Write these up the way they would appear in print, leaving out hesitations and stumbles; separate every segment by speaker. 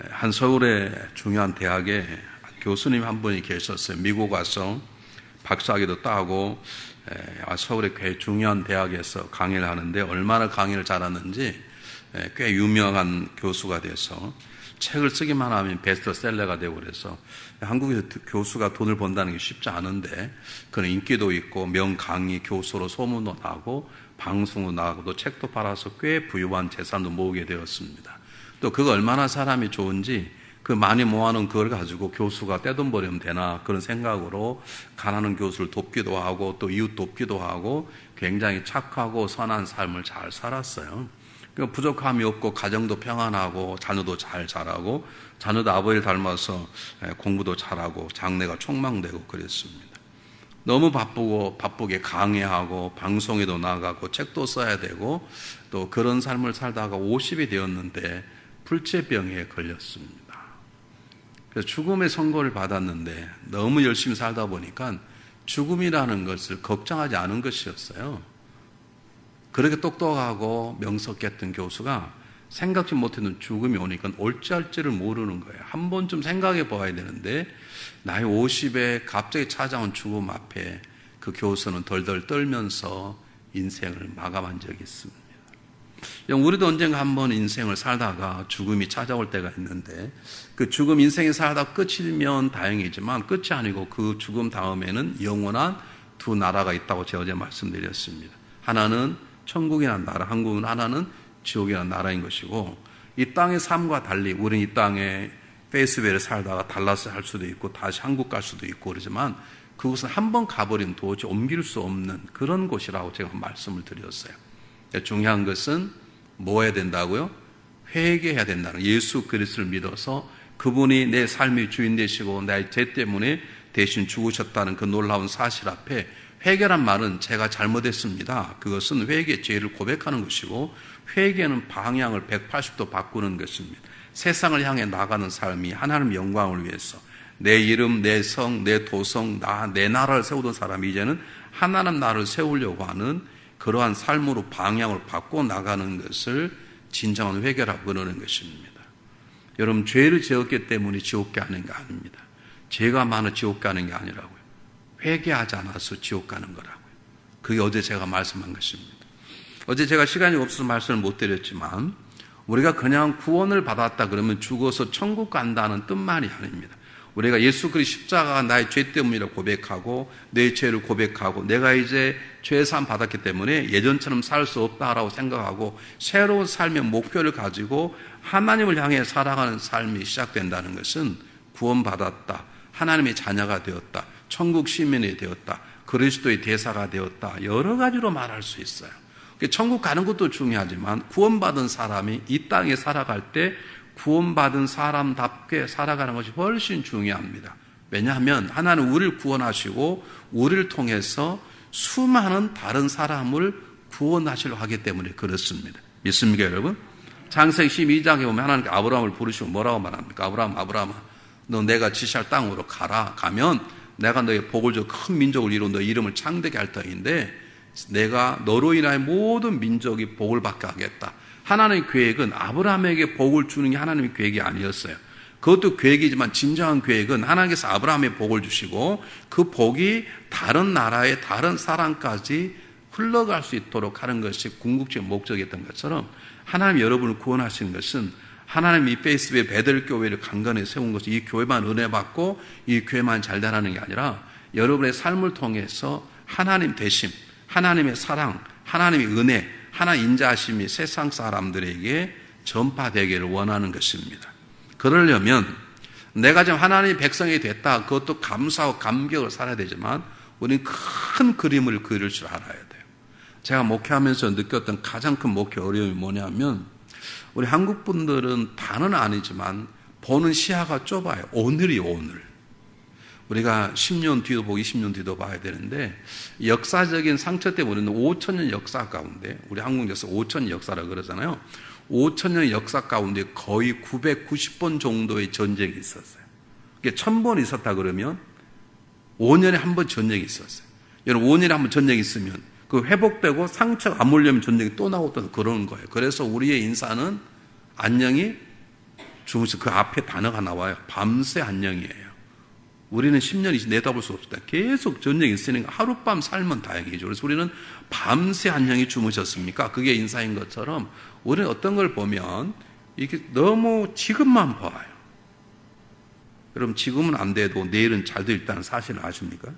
Speaker 1: 한 서울의 중요한 대학에 교수님 한 분이 계셨어요. 미국 와서 박사학위도 따고 서울의 꽤 중요한 대학에서 강의를 하는데 얼마나 강의를 잘하는지 꽤 유명한 교수가 돼서 책을 쓰기만 하면 베스트셀러가 되고 그래서 한국에서 교수가 돈을 번다는 게 쉽지 않은데 그런 인기도 있고 명강의 교수로 소문도 나고 방송도 나가고 또 책도 팔아서 꽤 부유한 재산도 모으게 되었습니다. 또 그거 얼마나 사람이 좋은지 그 많이 모아놓은 그걸 가지고 교수가 떼돈 버리면 되나 그런 생각으로 가난한 교수를 돕기도 하고 또 이웃 돕기도 하고 굉장히 착하고 선한 삶을 잘 살았어요. 부족함이 없고 가정도 평안하고 자녀도 잘 자라고 자녀도 아버지를 닮아서 공부도 잘하고 장래가 촉망되고 그랬습니다. 너무 바쁘게 강의하고 방송에도 나가고 책도 써야 되고 또 그런 삶을 살다가 50이 되었는데 불치병에 걸렸습니다. 그래서 죽음의 선고를 받았는데 너무 열심히 살다 보니까 죽음이라는 것을 걱정하지 않은 것이었어요. 그렇게 똑똑하고 명석했던 교수가 생각지 못했던 죽음이 오니까 올지할지를 모르는 거예요. 한 번쯤 생각해 봐야 되는데 나이 50에 갑자기 찾아온 죽음 앞에 그 교수는 덜덜 떨면서 인생을 마감한 적이 있습니다. 우리도 언젠가 한번 인생을 살다가 죽음이 찾아올 때가 있는데 그 죽음 인생이 살다 끝이면 다행이지만 끝이 아니고 그 죽음 다음에는 영원한 두 나라가 있다고 제가 어제 말씀드렸습니다. 하나는 천국이라는 나라, 한국은 하나는 지옥이라는 나라인 것이고 이 땅의 삶과 달리 우리는 이 땅에 페이스웨이를 살다가 달라스 할 수도 있고 다시 한국 갈 수도 있고 그러지만 그곳은 한번 가버리면 도저히 옮길 수 없는 그런 곳이라고 제가 말씀을 드렸어요. 중요한 것은 뭐 해야 된다고요? 회개해야 된다는 예수 그리스도를 믿어서 그분이 내 삶의 주인 되시고 나의 죄 때문에 대신 죽으셨다는 그 놀라운 사실 앞에 회개란 말은 제가 잘못했습니다. 그것은 회개의 죄를 고백하는 것이고 회개는 방향을 180도 바꾸는 것입니다. 세상을 향해 나가는 삶이 하나님의 영광을 위해서 내 이름, 내 성, 내 도성, 내 나라를 세우던 사람이 이제는 하나님 나라를 세우려고 하는 그러한 삶으로 방향을 바꿔 나가는 것을 진정한 회개라고 그러는 것입니다. 여러분 죄를 지었기 때문에 지옥 가는 게 아닙니다. 죄가 많아 지옥 가는 게 아니라고요. 회개하지 않아서 지옥 가는 거라고요. 그게 어제 제가 말씀한 것입니다. 어제 제가 시간이 없어서 말씀을 못 드렸지만 우리가 그냥 구원을 받았다 그러면 죽어서 천국 간다는 뜻만이 아닙니다. 우리가 예수 그리스도 십자가가 나의 죄 때문이라고 고백하고 내 죄를 고백하고 내가 이제 죄사함 받았기 때문에 예전처럼 살 수 없다라고 생각하고 새로운 삶의 목표를 가지고 하나님을 향해 살아가는 삶이 시작된다는 것은 구원받았다, 하나님의 자녀가 되었다, 천국 시민이 되었다, 그리스도의 대사가 되었다, 여러 가지로 말할 수 있어요. 천국 가는 것도 중요하지만 구원받은 사람이 이 땅에 살아갈 때 구원받은 사람답게 살아가는 것이 훨씬 중요합니다. 왜냐하면 하나는 우리를 구원하시고 우리를 통해서 수많은 다른 사람을 구원하시려고 하기 때문에 그렇습니다. 믿습니까 여러분? 창세기 12장에 보면 하나님께 아브라함을 부르시고 뭐라고 말합니까? 아브라함아 너 내가 지시할 땅으로 가면 내가 너의 복을 줘 큰 민족을 이루어 너 이름을 창대케 할 터인데 내가 너로 인하여 모든 민족이 복을 받게 하겠다. 하나님의 계획은 아브라함에게 복을 주는 게 하나님의 계획이 아니었어요. 그것도 계획이지만 진정한 계획은 하나님께서 아브라함에 복을 주시고 그 복이 다른 나라의 다른 사람까지 흘러갈 수 있도록 하는 것이 궁극적인 목적이었던 것처럼 하나님 여러분을 구원하신 것은 하나님 이 페이스웨이 베들 교회를 강건히 세운 것이 이 교회만 은혜 받고 이 교회만 잘 되라는 게 아니라 여러분의 삶을 통해서 하나님 되심, 하나님의 사랑, 하나님의 은혜, 하나님 인자하심이 세상 사람들에게 전파되기를 원하는 것입니다. 그러려면 내가 지금 하나님의 백성이 됐다. 그것도 감사하고 감격을 살아야 되지만 우리는 큰 그림을 그릴 줄 알아야 돼요. 제가 목회하면서 느꼈던 가장 큰 목회 어려움이 뭐냐면 우리 한국 분들은 다는 아니지만 보는 시야가 좁아요. 오늘이 오늘. 우리가 10년 뒤도 보고 20년 뒤도 봐야 되는데 역사적인 상처 때문에 우리는 5,000년 역사 가운데 우리 한국 역사 5,000년 역사라고 그러잖아요. 5,000년 역사 가운데 거의 990번 정도의 전쟁이 있었어요. 이게 1,000번 있었다 그러면 5년에 한 번 전쟁이 있었어요. 여러분 5년에 한 번 전쟁이 있으면 그 회복되고 상처가 안 몰려면 전쟁이 또 나오고 또 그러는 거예요. 그래서 우리의 인사는 안녕히 주무셔. 그 앞에 단어가 나와요. 밤새 안녕이에요. 우리는 10년이 내다볼 수 없다. 계속 전쟁이 있으니까 하룻밤 살면 다행이죠. 그래서 우리는 밤새 안녕히 주무셨습니까? 그게 인사인 것처럼 우리는 어떤 걸 보면 이게 너무 지금만 봐요. 여러분, 지금은 안 돼도 내일은 잘 돼 있다는 사실을 아십니까?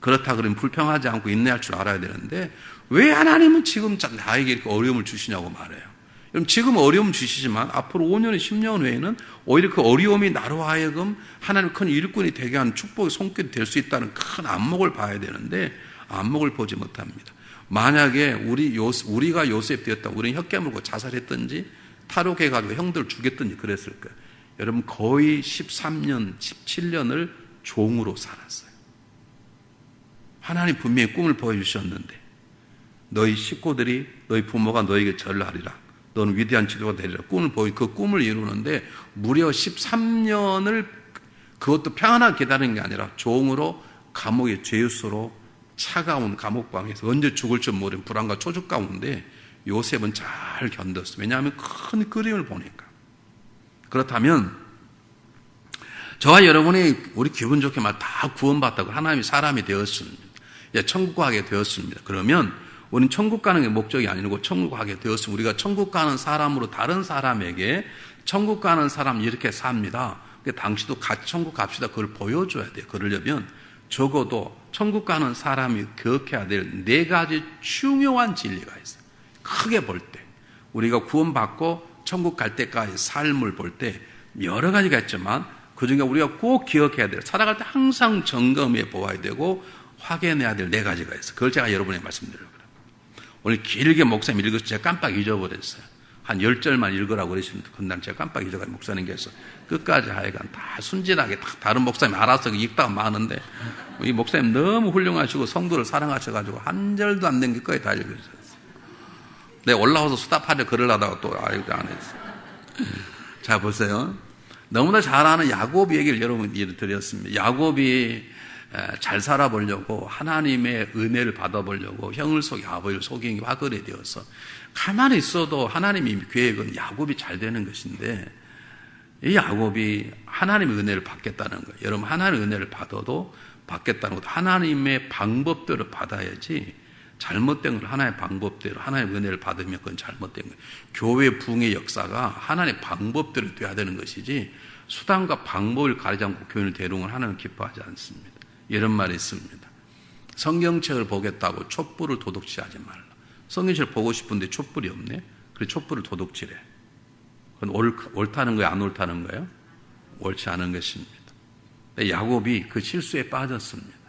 Speaker 1: 그렇다 그러면 불평하지 않고 인내할 줄 알아야 되는데 왜 하나님은 지금 나에게 이렇게 어려움을 주시냐고 말해요. 그럼 지금 어려움 주시지만 앞으로 5년, 10년 후에는 오히려 그 어려움이 나로 하여금 하나님 큰 일꾼이 되게 하는 축복의 손길이 될 수 있다는 큰 안목을 봐야 되는데 안목을 보지 못합니다. 만약에 우리가 요셉 되었다, 우리는 혀 깨물고 자살했든지 탈옥해가지고 형들 죽였든지 그랬을 거예요. 여러분, 거의 13년, 17년을 종으로 살았어요. 하나님 분명히 꿈을 보여주셨는데 너희 식구들이, 너희 부모가 너에게 절을 하리라, 너는 위대한 지도가 되리라 꿈을 그 꿈을 이루는데 무려 13년을 그것도 평안하게 기다리는 게 아니라 종으로 감옥의 죄수로 차가운 감옥방에서 언제 죽을지 모르는 불안과 초조 가운데 요셉은 잘 견뎠어요. 왜냐하면 큰 그림을 보니까. 그렇다면 저와 여러분이 우리 기분 좋게 말 다 구원받다고 하나님이 사람이 되었습니다. 천국 가게 되었습니다. 그러면 우리는 천국 가는 게 목적이 아니고 천국 가게 되었으면 우리가 천국 가는 사람으로 다른 사람에게 천국 가는 사람 이렇게 삽니다. 당신도 같이 천국 갑시다. 그걸 보여줘야 돼요. 그러려면 적어도 천국 가는 사람이 기억해야 될 4가지 중요한 진리가 있어요. 크게 볼 때 우리가 구원받고 천국 갈 때까지 삶을 볼 때 여러 가지가 있지만 그중에 우리가 꼭 기억해야 될, 살아갈 때 항상 점검해 보아야 되고 확인해야 될 4가지가 있어요. 그걸 제가 여러분에게 말씀드리려고 그래요. 오늘 길게 목사님 읽어서 제가 깜빡 잊어버렸어요. 한 10절만 읽으라고 그러시는데 그날 제가 깜빡 잊어가지고 목사님께서 끝까지 하여간 다 순진하게 다른 목사님 알아서 읽다가 많은데 이 목사님 너무 훌륭하시고 성도를 사랑하셔가지고 한 절도 안 된 게 거의 다 읽으셨어요. 내가 올라와서 수답하려 글을 하다가 또 아이고 안 했어요. 자, 보세요. 너무나 잘 아는 야곱 얘기를 여러분께 드렸습니다. 야곱이 잘 살아보려고 하나님의 은혜를 받아보려고 형을 속이 아버지를 속인 게 화근이 되어서 가만히 있어도 하나님의 계획은 야곱이 잘 되는 것인데 이 야곱이 하나님의 은혜를 받겠다는 거예요. 여러분, 하나님의 은혜를 받아도 받겠다는 것도 하나님의 방법대로 받아야지 잘못된 걸 하나의 방법대로 하나님의 은혜를 받으면 그건 잘못된 거예요. 교회 부흥의 역사가 하나님의 방법대로 돼야 되는 것이지 수단과 방법을 가리지 않고 교회를 대롱을 하나님은 기뻐하지 않습니다. 이런 말이 있습니다. 성경책을 보겠다고 촛불을 도둑질하지 말라. 성경책을 보고 싶은데 촛불이 없네. 그래 촛불을 도둑질해. 그건 옳다는 거예요? 안 옳다는 거예요? 옳지 않은 것입니다. 야곱이 그 실수에 빠졌습니다.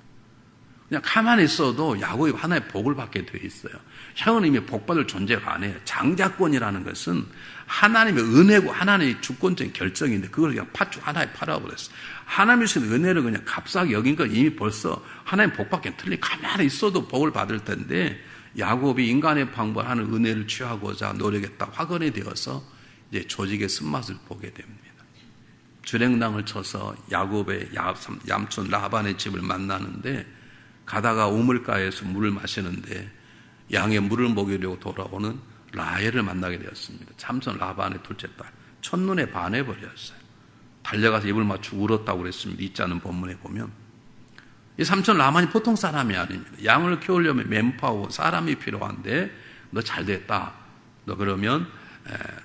Speaker 1: 그냥 가만히 있어도 야곱이 하나의 복을 받게 되어 있어요. 형은 이미 복받을 존재가 아니에요. 장자권이라는 것은 하나님의 은혜고 하나님의 주권적인 결정인데 그걸 그냥 팥죽 하나에 팔아버렸어요. 하나님의 은혜를 그냥 값싸게 여긴 건 이미 벌써 하나님 복받기는 틀린, 가만히 있어도 복을 받을 텐데 야곱이 인간의 방법하는 은혜를 취하고자 노력했다 화근이 되어서 이제 조직의 쓴맛을 보게 됩니다. 주랭랑을 쳐서 야곱의 얌촌 라반의 집을 만나는데 가다가 우물가에서 물을 마시는데 양의 물을 먹이려고 돌아오는 라헬을 만나게 되었습니다. 삼손 라반의 둘째 딸. 첫눈에 반해버렸어요. 달려가서 입을 맞추고 울었다고 그랬습니다. 이자는 본문에 보면. 이 삼손 라반이 보통 사람이 아닙니다. 양을 키우려면 맨파워 사람이 필요한데 너 잘됐다. 너 그러면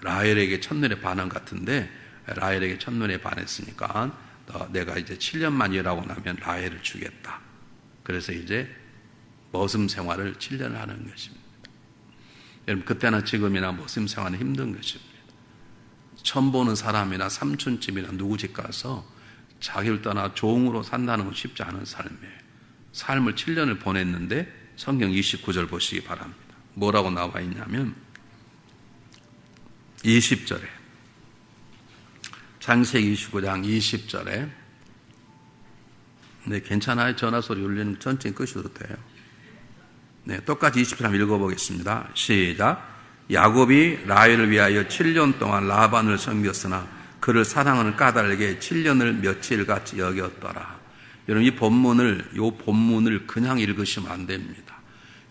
Speaker 1: 라헬에게 첫눈에 반한 같은데 라헬에게 첫눈에 반했으니까 내가 이제 7년만 일하고 나면 라헬을 주겠다. 그래서 이제 머슴 생활을 7년을 하는 것입니다. 여러분, 그때나 지금이나 머슴 생활은 힘든 것입니다. 처음 보는 사람이나 삼촌집이나 누구 집 가서 자기를 떠나 종으로 산다는 건 쉽지 않은 삶이에요. 삶을 7년을 보냈는데 성경 29절 보시기 바랍니다. 뭐라고 나와 있냐면 20절에 창세기 29장 20절에 네, 괜찮아요. 전화소리 울리는 천천히 끄셔도 돼요. 네, 똑같이 20절 한번 읽어보겠습니다. 시작. 야곱이 라헬을 위하여 7년 동안 라반을 섬겼으나 그를 사랑하는 까닭에 7년을 며칠같이 여겼더라. 여러분, 이 본문을 그냥 읽으시면 안 됩니다.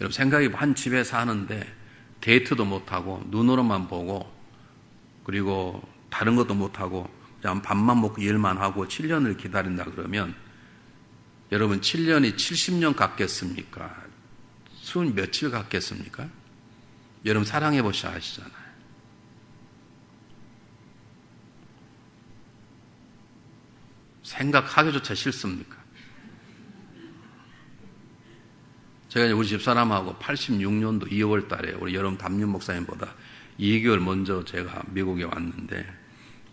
Speaker 1: 여러분, 생각해 한 집에 사는데 데이트도 못하고 눈으로만 보고 그리고 다른 것도 못하고 그냥 밥만 먹고 일만 하고 7년을 기다린다 그러면 여러분 7년이 70년 같겠습니까? 순 며칠 같겠습니까? 여러분 사랑해 보셔야 아시잖아요. 생각하기조차 싫습니까? 제가 우리 집사람하고 86년도 2월 달에 우리 여러분 담임 목사님보다 2개월 먼저 제가 미국에 왔는데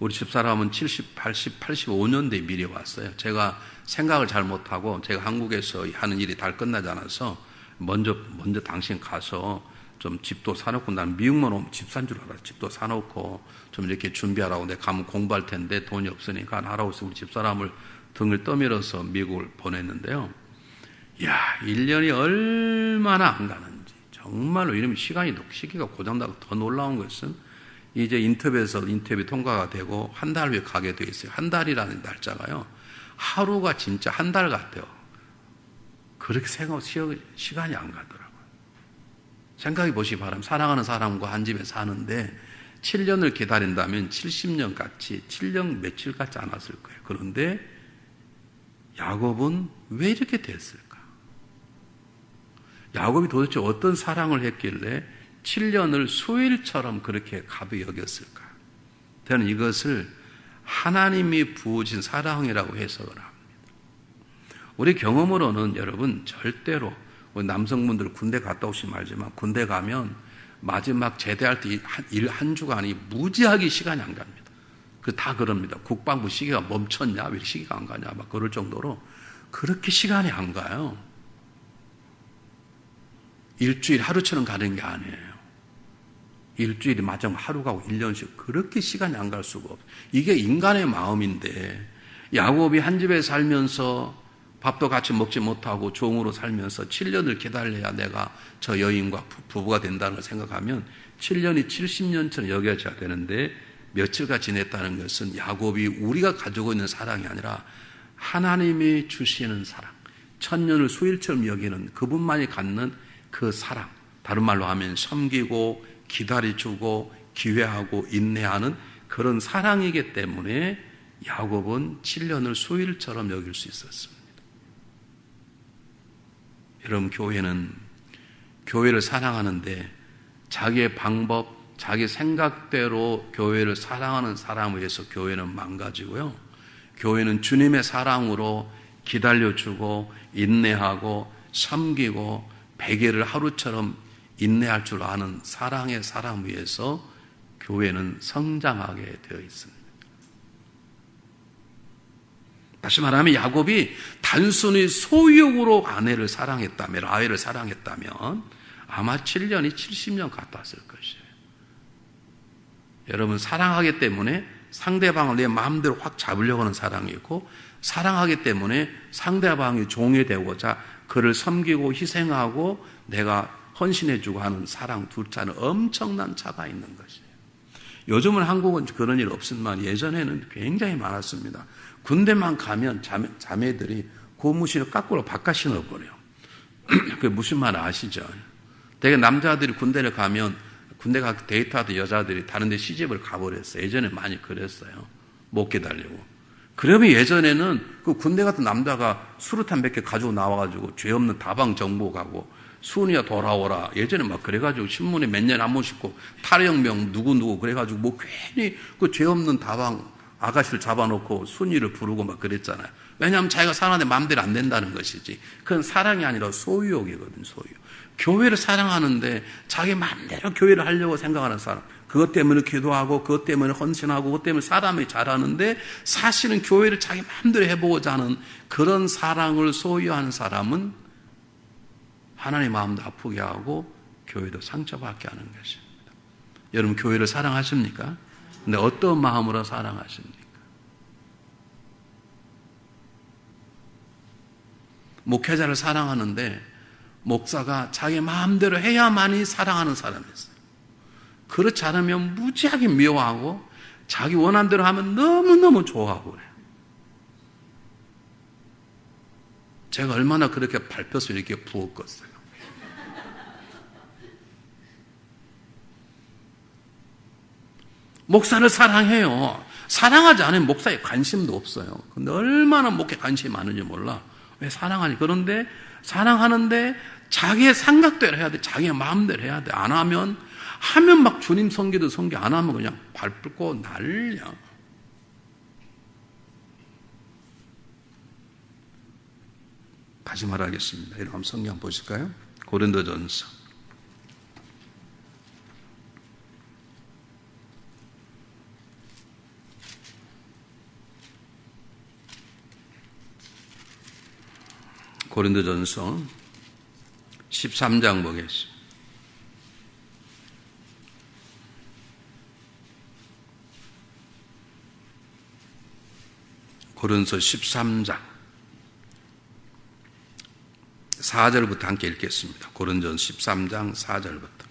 Speaker 1: 우리 집사람은 70, 80, 85년도에 미리 왔어요. 제가 생각을 잘 못하고 제가 한국에서 하는 일이 다 끝나지 않아서 먼저 당신 가서 좀 집도 사놓고 난 미국만 오면 집 산 줄 알았어. 집도 사놓고 좀 이렇게 준비하라고 내가 가면 공부할 텐데 돈이 없으니까 하라고 해서 우리 집사람을 등을 떠밀어서 미국을 보냈는데요. 야, 1년이 얼마나 안 가는지 정말로 이러면 시기가 고장나고 더 놀라운 것은 이제 인터뷰 통과가 되고 한 달 후에 가게 돼 있어요. 한 달이라는 날짜가요. 하루가 진짜 한 달 같아요. 그렇게 시간이 안 가더라고요. 생각해 보시기 바랍니다. 사랑하는 사람과 한 집에 사는데 7년을 기다린다면 70년 같이 7년 며칠 같지 않았을 거예요. 그런데 야곱은 왜 이렇게 됐을까? 야곱이 도대체 어떤 사랑을 했길래 7년을 수일처럼 그렇게 가득 여겼을까? 저는 이것을 하나님이 부으신 사랑이라고 해석을 합니다. 우리 경험으로는 여러분 절대로 우리 남성분들 군대 갔다 오시면 알지만 군대 가면 마지막 제대할 때 일 한 주간이 무지하게 시간이 안 갑니다. 다 그럽니다. 국방부 시계가 멈췄냐? 왜 시계가 안 가냐? 막 그럴 정도로 그렇게 시간이 안 가요. 일주일 하루처럼 가는 게 아니에요. 일주일이 마지막 하루 가고 1년씩 그렇게 시간이 안 갈 수가 없어요. 이게 인간의 마음인데 야곱이 한 집에 살면서 밥도 같이 먹지 못하고 종으로 살면서 7년을 기다려야 내가 저 여인과 부부가 된다는 걸 생각하면 7년이 70년처럼 여겨져야 되는데 며칠가 지냈다는 것은 야곱이 우리가 가지고 있는 사랑이 아니라 하나님이 주시는 사랑, 천년을 수일처럼 여기는 그분만이 갖는 그 사랑, 다른 말로 하면 섬기고 기다려주고 기회하고 인내하는 그런 사랑이기 때문에 야곱은 7년을 수일처럼 여길 수 있었습니다. 여러분 교회를 사랑하는데 자기의 방법, 자기 생각대로 교회를 사랑하는 사람에 의해서 교회는 망가지고요. 교회는 주님의 사랑으로 기다려주고 인내하고 섬기고 베개를 하루처럼 인내할 줄 아는 사랑의 사람 위해서 교회는 성장하게 되어 있습니다. 다시 말하면 야곱이 단순히 소유욕으로 아내를 사랑했다면, 라헬을 사랑했다면 아마 7년이 70년 같았을 것이에요. 여러분 사랑하기 때문에 상대방을 내 마음대로 확 잡으려고 하는 사랑이 있고 사랑하기 때문에 상대방이 종이 되고자 그를 섬기고 희생하고 내가 헌신해주고 하는 사랑 둘 차는 엄청난 차가 있는 것이에요. 요즘은 한국은 그런 일 없지만 예전에는 굉장히 많았습니다. 군대만 가면 자매들이 고무신을 거꾸로 바깥이 넣어버려요. 그게 무슨 말 아시죠? 되게 남자들이 군대를 가면 군대 가서 데이트하던 여자들이 다른 데 시집을 가버렸어요. 예전에 많이 그랬어요. 못 기다리고. 그러면 예전에는 그 군대 같은 남자가 수류탄 몇 개 가지고 나와가지고 죄 없는 다방 정보 가고 순이야 돌아오라. 예전에 막 그래가지고 신문에 몇 년에 한 번씩 탈영명 누구 그래가지고 뭐 괜히 그 죄 없는 다방 아가씨를 잡아놓고 순이를 부르고 막 그랬잖아요. 왜냐하면 자기가 사랑하는데 마음대로 안 된다는 것이지. 그건 사랑이 아니라 소유욕이거든, 소유. 교회를 사랑하는데 자기 마음대로 교회를 하려고 생각하는 사람. 그것 때문에 기도하고 그것 때문에 헌신하고 그것 때문에 사람이 잘하는데 사실은 교회를 자기 마음대로 해보고자 하는 그런 사랑을 소유한 사람은 하나님 마음도 아프게 하고 교회도 상처받게 하는 것입니다. 여러분 교회를 사랑하십니까? 근데 어떤 마음으로 사랑하십니까? 목회자를 사랑하는데 목사가 자기 마음대로 해야만이 사랑하는 사람이 있어요. 그렇지 않으면 무지하게 미워하고 자기 원하는 대로 하면 너무너무 좋아하고 그래요. 제가 얼마나 그렇게 밟혀서 이렇게 부었겠어요. 목사를 사랑해요. 사랑하지 않으면 목사에 관심도 없어요. 근데 얼마나 목에 관심이 많은지 몰라. 왜 사랑하니? 그런데 사랑하는데 자기의 생각대로 해야 돼. 자기의 마음대로 해야 돼. 안 하면 막 주님 섬기도 섬기, 안 하면 그냥 밟고 난리야. 다시 말하겠습니다. 이런 성경 보실까요? 고린도전서 13장 보겠습니다. 고린도서 13장 4절부터 함께 읽겠습니다. 고린도전 13장 4절부터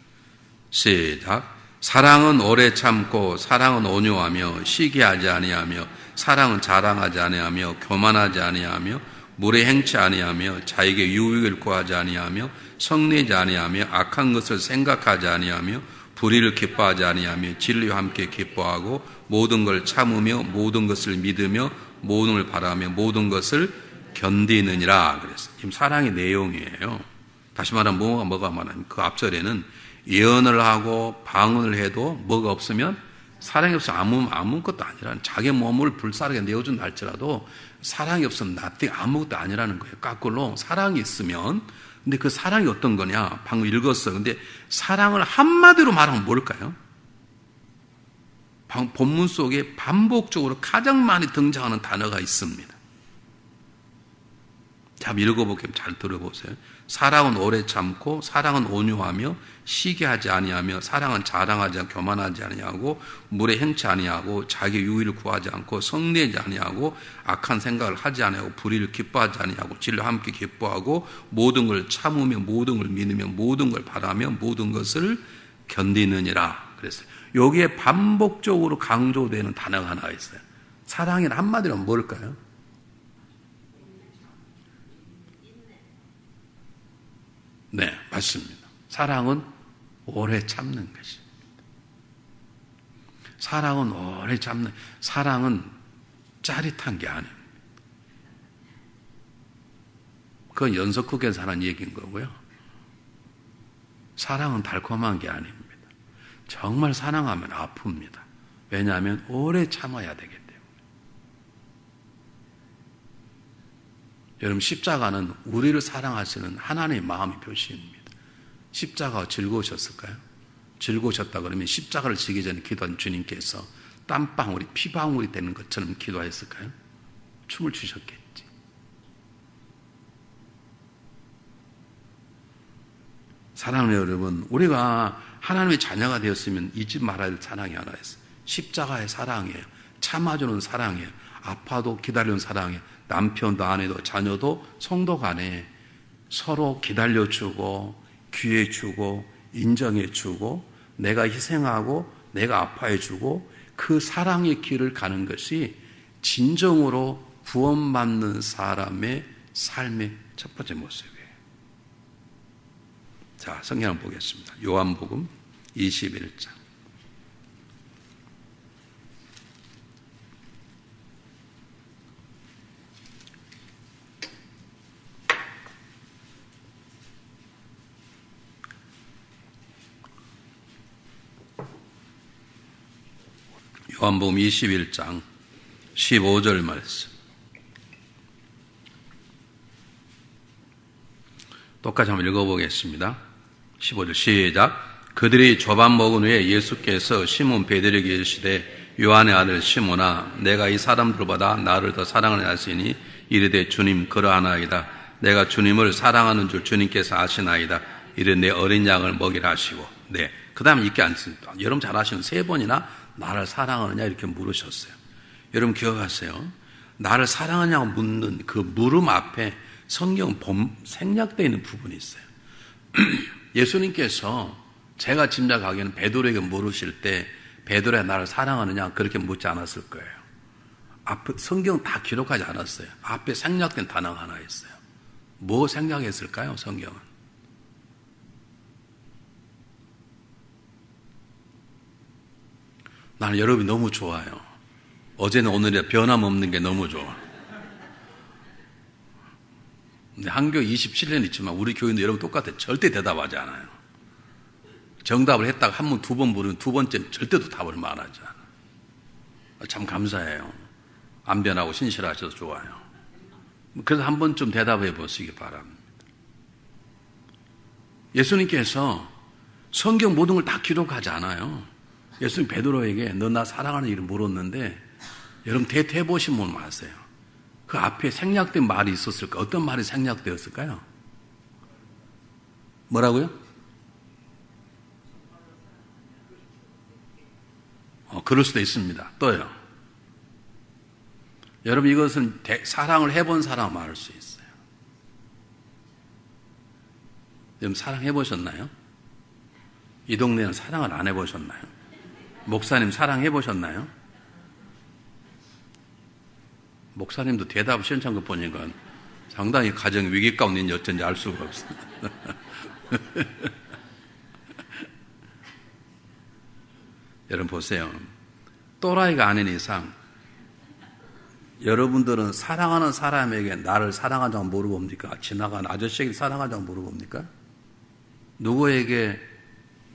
Speaker 1: 시작. 사랑은 오래 참고 사랑은 온유하며 시기하지 아니하며 사랑은 자랑하지 아니하며 교만하지 아니하며 물에 행치 아니하며 자에게 유익을 구하지 아니하며 성내지 아니하며 악한 것을 생각하지 아니하며 불의를 기뻐하지 아니하며 진리와 함께 기뻐하고 모든 걸 참으며 모든 것을 믿으며 모든 걸 바라며 모든 것을 견디느니라 그랬어요. 지금 사랑의 내용이에요. 다시 말하면 뭐가 말하면 그 앞절에는 예언을 하고 방언을 해도 뭐가 없으면 사랑이 없으면 아무것도 아니라는, 자기 몸을 불사르게 내어준다 할지라도 사랑이 없으면 nothing, 아무것도 아니라는 거예요. 거꾸로 사랑이 있으면, 근데 그 사랑이 어떤 거냐? 방금 읽었어요. 근데 사랑을 한마디로 말하면 뭘까요? 본문 속에 반복적으로 가장 많이 등장하는 단어가 있습니다. 자, 읽어볼게요. 잘 들어보세요. 사랑은 오래 참고 사랑은 온유하며 시기하지 아니하며 사랑은 자랑하지 않고 교만하지 아니하고 물에 행치 아니하고 자기 유익을 구하지 않고 성내지 아니하고 악한 생각을 하지 아니하고 불의를 기뻐하지 아니하고 진리와 함께 기뻐하고 모든 걸 참으며 모든 걸 믿으며 모든 걸 바라며 모든 것을 견디느니라 그랬어요. 여기에 반복적으로 강조되는 단어가 하나 있어요. 사랑이란 한마디로 뭘까요? 네, 맞습니다. 사랑은 오래 참는 것입니다. 사랑은 오래 참는, 사랑은 짜릿한 게 아닙니다. 그건 연속극에서 하는 얘기인 거고요. 사랑은 달콤한 게 아닙니다. 정말 사랑하면 아픕니다. 왜냐하면 오래 참아야 되기 때문에. 여러분, 십자가는 우리를 사랑하시는 하나님의 마음의 표시입니다. 십자가가 즐거우셨을까요? 즐거우셨다 그러면 십자가를 지기 전에 기도한 주님께서 땀방울이 피방울이 되는 것처럼 기도하셨을까요? 춤을 추셨겠지. 사랑하는 여러분, 우리가 하나님의 자녀가 되었으면 잊지 말아야 될 사랑이 하나 있어요. 십자가의 사랑이에요. 참아주는 사랑이에요. 아파도 기다리는 사랑이에요. 남편도 아내도 자녀도 성도 간에 서로 기다려주고 귀해주고 인정해주고 내가 희생하고 내가 아파해주고 그 사랑의 길을 가는 것이 진정으로 구원받는 사람의 삶의 첫 번째 모습이에요. 자, 성경 한번 보겠습니다. 요한복음 21장. 요한복음 21장 15절 말씀. 똑같이 한번 읽어보겠습니다. 15절 시작. 그들이 조반 먹은 후에 예수께서 시몬 베드로에게 이르시되 요한의 아들 시몬아 내가 이 사람들보다 나를 더 사랑을 하시니 이르되 주님 그러하나이다. 내가 주님을 사랑하는 줄 주님께서 아시나이다. 이르되 내 어린 양을 먹이라 하시고. 네. 그 다음에 읽지 않습니다. 여러분 잘 아시는 세 번이나 나를 사랑하느냐 이렇게 물으셨어요. 여러분 기억하세요. 나를 사랑하냐고 묻는 그 물음 앞에 성경 생략되어 있는 부분이 있어요. 예수님께서 제가 짐작하기에는 베드로에게 물으실 때 베드로야 나를 사랑하느냐 그렇게 묻지 않았을 거예요. 앞에 성경 다 기록하지 않았어요. 앞에 생략된 단어가 하나 있어요. 뭐 생략했을까요? 성경은. 나는 여러분이 너무 좋아요. 어제는 오늘이라 변함없는 게 너무 좋아. 근데 한교회 27년 있지만 우리 교인도 여러분 똑같아. 절대 대답하지 않아요. 정답을 했다가 한 번, 두 번 물으면 두 번째는 절대도 답을 말하지 않아요. 참 감사해요. 안 변하고 신실하셔서 좋아요. 그래서 한 번쯤 대답해 보시기 바랍니다. 예수님께서 성경 모든 걸 다 기록하지 않아요. 예수님 베드로에게 너 나 사랑하는 일을 물었는데 여러분 대퇴해 보시면 아세요. 그 앞에 생략된 말이 있었을까? 어떤 말이 생략되었을까요? 뭐라고요? 그럴 수도 있습니다. 또요. 여러분 이것은 사랑을 해본 사람 말할 수 있어요. 여러분 사랑해 보셨나요? 이 동네는 사랑을 안 해보셨나요? 목사님 사랑해 보셨나요? 목사님도 대답 시원찮은 거 보니까 상당히 가정 위기 가운데 있는지 어쩐지 알 수가 없어요. 여러분 보세요. 또라이가 아닌 이상 여러분들은 사랑하는 사람에게 나를 사랑하자고 물어봅니까? 지나간 아저씨에게 사랑하자고 물어봅니까? 누구에게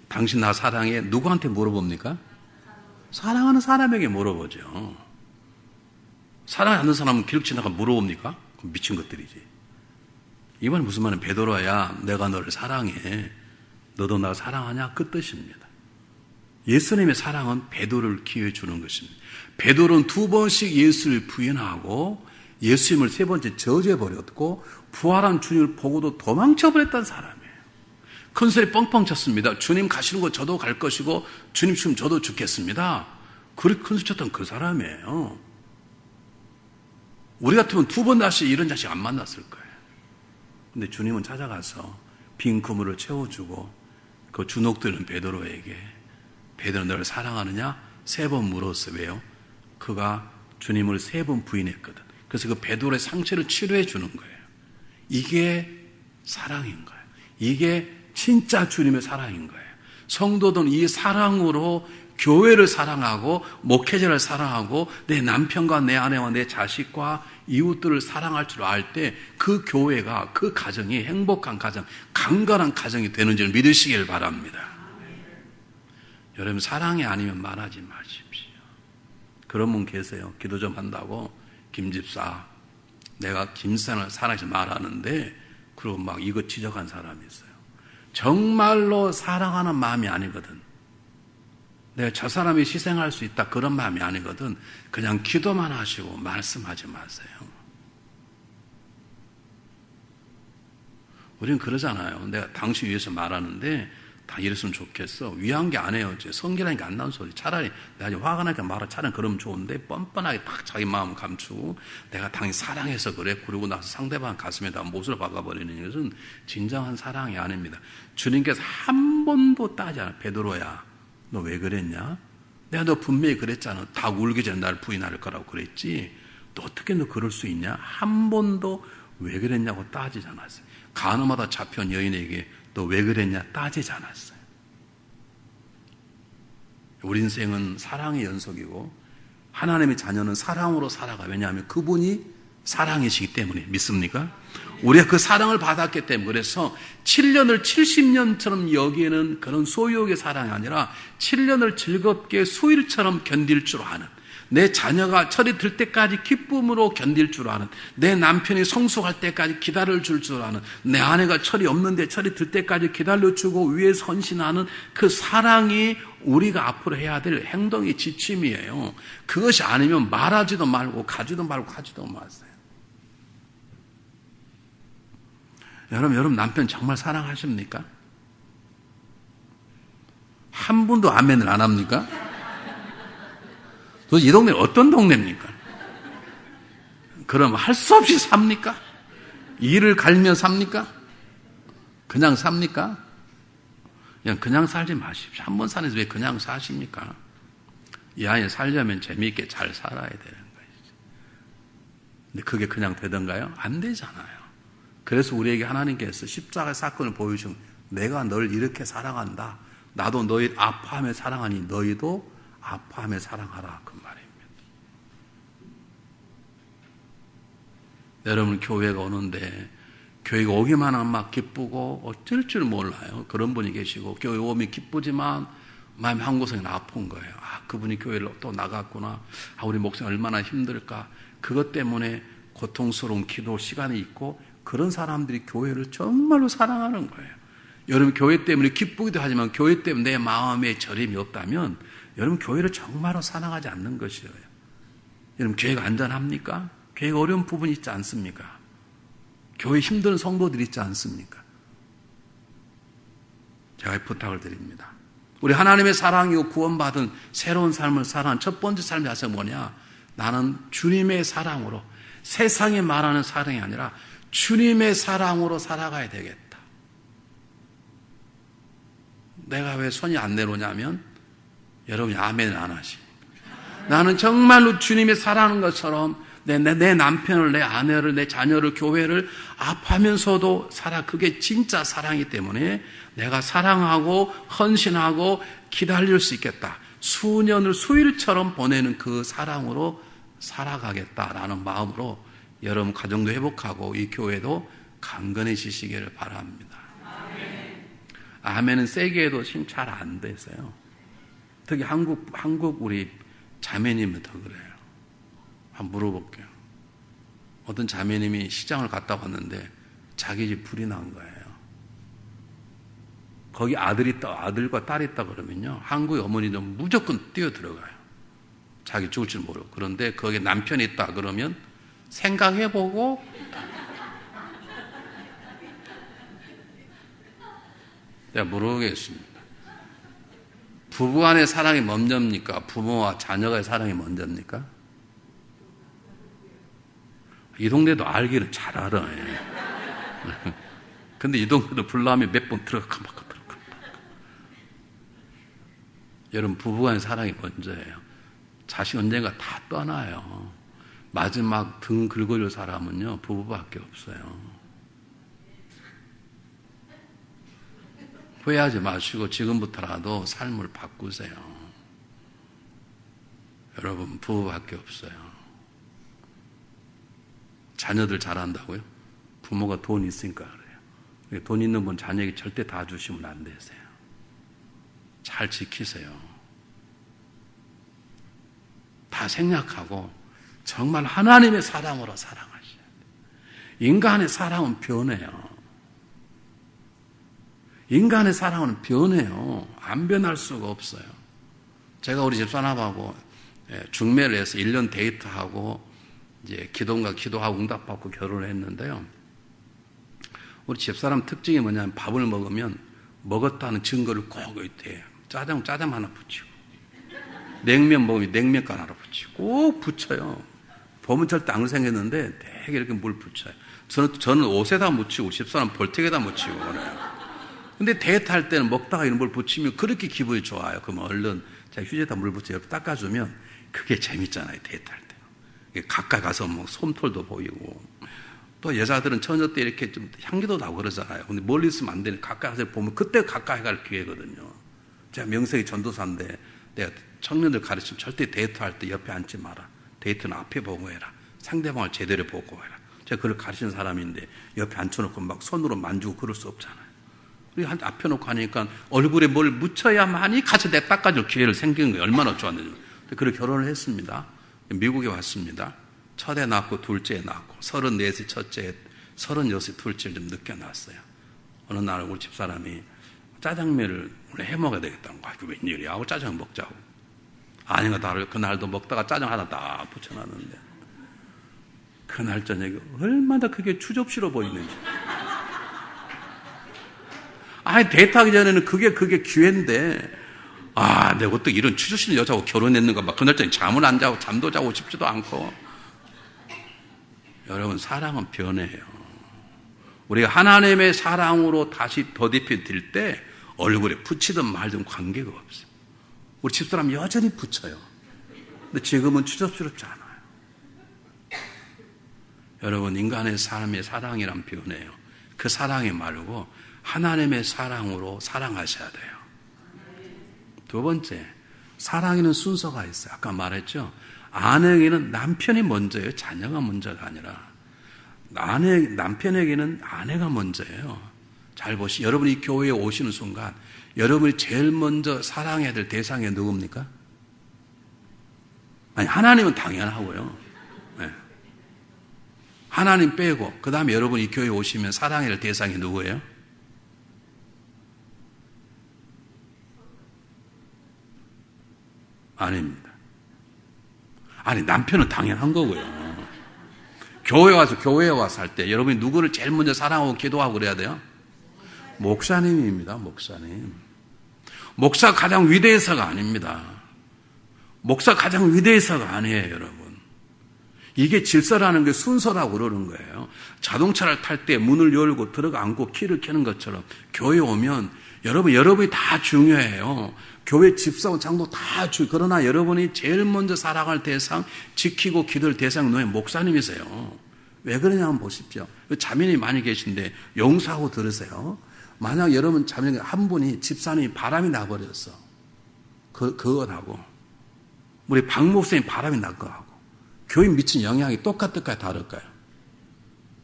Speaker 1: 당신 나 사랑해? 누구한테 물어봅니까? 사랑하는 사람에게 물어보죠. 사랑하지 않는 사람은 길 지나가 물어봅니까? 그럼 미친 것들이지. 이번에 무슨 말은 베드로야 내가 너를 사랑해. 너도 나를 사랑하냐? 그 뜻입니다. 예수님의 사랑은 베드로를 기회해 주는 것입니다. 베드로는 두 번씩 예수를 부인하고 예수님을 세 번째 저주해버렸고 부활한 주님을 보고도 도망쳐버렸던 사람이에요. 큰 소리 뻥뻥 쳤습니다. 주님 가시는 거 저도 갈 것이고 주님 죽으면 저도 죽겠습니다. 그렇게 큰 소리 쳤던 그 사람이에요. 우리 같으면 두 번 다시 이런 자식 안 만났을 거예요. 근데 주님은 찾아가서 빈 그물을 채워주고 그 주눅들은 베드로에게 베드로 너를 사랑하느냐? 세 번 물었어요. 왜요? 그가 주님을 세 번 부인했거든. 그래서 그 베드로의 상처를 치료해 주는 거예요. 이게 사랑인 거예요. 이게 진짜 주님의 사랑인 거예요. 성도들은 이 사랑으로 교회를 사랑하고 목회자를 사랑하고 내 남편과 내 아내와 내 자식과 이웃들을 사랑할 줄 알 때 그 교회가 그 가정이 행복한 가정, 강건한 가정이 되는 줄 믿으시길 바랍니다. 여러분 사랑이 아니면 말하지 마십시오. 그런 분 계세요. 기도 좀 한다고 김집사 내가 김사를 사랑해서 말하는데 그리고 막 이것 지적한 사람이 있어요. 정말로 사랑하는 마음이 아니거든. 내가 저 사람이 희생할 수 있다 그런 마음이 아니거든. 그냥 기도만 하시고 말씀하지 마세요. 우리는 그러잖아요. 내가 당신 위해서 말하는데 다 이랬으면 좋겠어. 위한 게 아니에요. 성질하니까 안 나온 소리. 차라리 내가 화가 나니까 말하 차라리 그러면 좋은데 뻔뻔하게 딱 자기 마음 감추고 내가 당연히 사랑해서 그래. 그러고 나서 상대방 가슴에다 못을 박아버리는 것은 진정한 사랑이 아닙니다. 주님께서 한 번도 따지 않아요. 베드로야 너 왜 그랬냐? 내가 너 분명히 그랬잖아. 다 울기 전에 나를 부인할 거라고 그랬지. 너 어떻게 너 그럴 수 있냐? 한 번도 왜 그랬냐고 따지지 않았어요. 간호마다 잡혀온 여인에게 너 왜 그랬냐? 따지지 않았어요. 우리 인생은 사랑의 연속이고 하나님의 자녀는 사랑으로 살아가. 왜냐하면 그분이 사랑이시기 때문에. 믿습니까? 우리가 그 사랑을 받았기 때문에. 그래서 7년을 70년처럼 여기에는 그런 소유욕의 사랑이 아니라 7년을 즐겁게 수일처럼 견딜 줄 아는, 내 자녀가 철이 들 때까지 기쁨으로 견딜 줄 아는, 내 남편이 성숙할 때까지 기다려줄 줄 아는, 내 아내가 철이 없는데 철이 들 때까지 기다려주고 위에 헌신하는 그 사랑이 우리가 앞으로 해야 될 행동의 지침이에요. 그것이 아니면 말하지도 말고 가지도 말고 하지도 마세요. 여러분 남편 정말 사랑하십니까? 한 분도 아멘을 안 합니까? 도대체 이 동네는 어떤 동네입니까? 그럼 할 수 없이 삽니까? 일을 갈며 삽니까? 그냥 삽니까? 그냥 살지 마십시오. 한 번 사는데 왜 그냥 사십니까? 이 안에 살려면 재미있게 잘 살아야 되는 것이죠. 근데 그게 그냥 되던가요? 안 되잖아요. 그래서 우리에게 하나님께서 십자가의 사건을 보여주면 내가 널 이렇게 사랑한다. 나도 너희 아파하며 사랑하니 너희도 아파하며 사랑하라 그 말입니다. 여러분 교회가 오는데 교회가 오기만 하면 막 기쁘고 어쩔 줄 몰라요. 그런 분이 계시고 교회 오면 기쁘지만 마음이 한 구석은 아픈 거예요. 그분이 교회를 또 나갔구나. 우리 목사님 얼마나 힘들까. 그것 때문에 고통스러운 기도 시간이 있고 그런 사람들이 교회를 정말로 사랑하는 거예요. 여러분 교회 때문에 기쁘기도 하지만 교회 때문에 내 마음에 저림이 없다면 여러분 교회를 정말로 사랑하지 않는 것이에요. 여러분 교회가 안전합니까? 교회가 어려운 부분이 있지 않습니까? 교회 힘든 성도들이 있지 않습니까? 제가 부탁을 드립니다. 우리 하나님의 사랑이고 구원받은 새로운 삶을 살아가는 첫 번째 삶의 자세가 뭐냐? 나는 주님의 사랑으로, 세상에 말하는 사랑이 아니라 주님의 사랑으로 살아가야 되겠다. 내가 왜 손이 안 내려오냐면 여러분이 아멘을 안 하시니까. 나는 정말로 주님의 사랑하는 것처럼 내 남편을, 내 아내를, 내 자녀를, 교회를 아파하면서도 그게 진짜 사랑이기 때문에 내가 사랑하고 헌신하고 기다릴 수 있겠다. 수년을 수일처럼 보내는 그 사랑으로 살아가겠다라는 마음으로 여러분 가정도 회복하고 이 교회도 강건해지시기를 바랍니다. 아멘은 세게 해도 지금 잘 안 되세요. 특히 한국 우리 자매님은 더 그래요. 한번 물어볼게요. 어떤 자매님이 시장을 갔다 왔는데 자기 집 불이 난 거예요. 거기 아들과 딸이 있다 그러면요. 한국의 어머니는 무조건 뛰어 들어가요. 자기 죽을 줄 모르고. 그런데 거기에 남편이 있다 그러면 생각해보고 내가 모르겠습니다. 부부 간의 사랑이 먼저입니까? 부모와 자녀의 사랑이 먼저입니까? 이 동네도 알기를 잘 알아. 근데 이 동네도 불나면 몇 번 들어가. 여러분, 부부 간의 사랑이 먼저예요. 자식 언젠가 다 떠나요. 마지막 등 긁어줄 사람은요, 부부밖에 없어요. 후회하지 마시고 지금부터라도 삶을 바꾸세요. 여러분, 부부밖에 없어요. 자녀들 잘한다고요? 부모가 돈 있으니까 그래요. 돈 있는 분 자녀에게 절대 다 주시면 안 되세요. 잘 지키세요. 다 생략하고 정말 하나님의 사랑으로 사랑하셔야 돼요. 인간의 사랑은 변해요. 인간의 사랑은 변해요. 안 변할 수가 없어요. 제가 우리 집사람하고 중매를 해서 1년 데이트하고 이제 기도하고 응답받고 결혼을 했는데요. 우리 집사람 특징이 뭐냐면 밥을 먹으면 먹었다는 증거를 꼭 있대요. 짜장 하나 붙이고 냉면 먹으면 냉면간 하나 붙이고 꼭 붙여요. 보면 절대 안 생겼는데 되게 이렇게 물 붙여요. 저는 옷에다 묻히고 집사람 볼텍에다 묻히고 그래요. 근데 데이트할 때는 먹다가 이런 걸 붙이면 그렇게 기분이 좋아요. 그러면 얼른 제가 휴지에다 물 붙여 옆에 닦아주면 그게 재밌잖아요. 데이트할 때. 가까이 가서 뭐 솜털도 보이고 또 여자들은 처녀 때 이렇게 좀 향기도 나고 그러잖아요. 근데 멀리 있으면 안 되는 가까이 가서 보면 그때 가까이 갈 기회거든요. 제가 명색이 전도사인데 내가 청년들 가르치면 절대 데이트할 때 옆에 앉지 마라. 데이트는 앞에 보고 해라. 상대방을 제대로 보고 해라. 제가 그걸 가르치는 사람인데 옆에 앉혀놓고 막 손으로 만지고 그럴 수 없잖아요. 우리 앞에 놓고 하니까 얼굴에 뭘 묻혀야만이 가서 내 닦아줄 기회를 생기는 거예요. 얼마나 좋았는지. 그렇게 결혼을 했습니다. 미국에 왔습니다. 첫애 낳고 둘째 낳고 34세 첫째, 36세 둘째를 좀 늦게 낳았어요. 어느 날 우리 집사람이 짜장면을 원래 해 먹어야 되겠다는 거야. 그 웬일이야 하고 짜장 먹자고. 아니가 다를 그날도 먹다가 짜장 하나 딱 붙여놨는데 그날 저녁에 얼마나 그게 추접스러워 보이는지. 데이트하기 전에는 그게 기회인데, 내가 어떻게 이런 추주시는 여자하고 결혼했는가, 막 그날 저녁에 잠을 안 자고, 잠도 자고 싶지도 않고. 여러분, 사랑은 변해요. 우리가 하나님의 사랑으로 다시 더딥혀질 때, 얼굴에 붙이든 말든 관계가 없어요. 우리 집사람 여전히 붙여요. 근데 지금은 추접스럽지 않아요. 여러분, 인간의 삶의 사랑이란 변해요. 그 사랑이 말고, 하나님의 사랑으로 사랑하셔야 돼요. 두 번째, 사랑에는 순서가 있어요. 아까 말했죠. 아내에게는 남편이 먼저예요. 자녀가 먼저가 아니라. 남편에게는 아내가 먼저예요. 잘 보시죠. 여러분이 교회에 오시는 순간 여러분이 제일 먼저 사랑해야 될 대상이 누굽니까? 아니, 하나님은 당연하고요. 네. 하나님 빼고 그 다음에 여러분이 교회에 오시면 사랑해야 될 대상이 누구예요? 아닙니다. 아니, 남편은 당연한 거고요. 교회에 와서 할 때 여러분이 누구를 제일 먼저 사랑하고 기도하고 그래야 돼요? 목사님입니다. 목사님. 목사가 가장 위대해서가 아닙니다. 목사가 가장 위대해서가 아니에요, 여러분. 이게 질서라는 게 순서라고 그러는 거예요. 자동차를 탈 때 문을 열고 들어가 앉고 키를 켜는 것처럼 교회 오면 여러분이 다 중요해요. 교회 집사원 장도 다 그러나 여러분이 제일 먼저 사랑할 대상, 지키고 기도할 대상 너의 목사님이세요. 왜 그러냐면 보십시오. 자매님이 많이 계신데 용서하고 들으세요. 만약 여러분 자매님 한 분이 집사님이 바람이 나버렸어. 그거하고 우리 박 목사님 바람이 날 거하고 교회 미친 영향이 똑같을까요? 다를까요?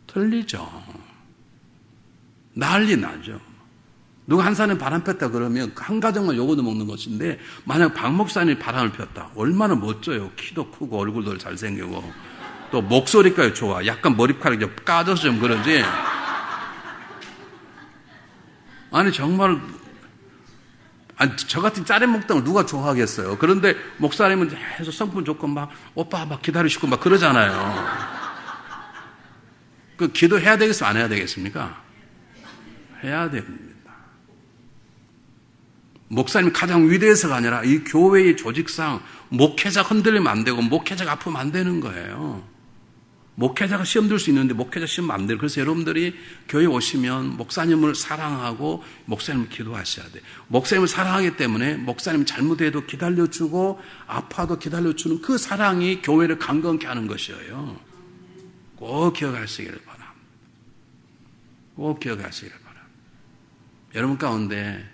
Speaker 1: 틀리죠. 난리 나죠. 누가 한 사람이 바람 폈다 그러면 한 가정만 요거도 먹는 것인데 만약 박 목사님이 바람을 폈다. 얼마나 멋져요. 키도 크고 얼굴도 잘생기고 또 목소리까지 좋아. 약간 머리카락이 좀 까져서 좀 그러지. 아니 정말 저 같은 짜릿 목당을 누가 좋아하겠어요. 그런데 목사님은 계속 성품 좋고 막 오빠 막 기다리시고 막 그러잖아요. 그 기도해야 되겠습니까? 안 해야 되겠습니까? 해야 됩니다. 목사님이 가장 위대해서가 아니라 이 교회의 조직상 목회자가 흔들리면 안 되고 목회자가 아프면 안 되는 거예요. 목회자가 시험 들 수 있는데 목회자 시험 안 돼요. 그래서 여러분들이 교회 오시면 목사님을 사랑하고 목사님을 기도하셔야 돼요. 목사님을 사랑하기 때문에 목사님 잘못해도 기다려주고 아파도 기다려주는 그 사랑이 교회를 강건케 하는 것이에요. 꼭 기억하시기를 바랍니다. 꼭 기억하시기를 바랍니다. 여러분 가운데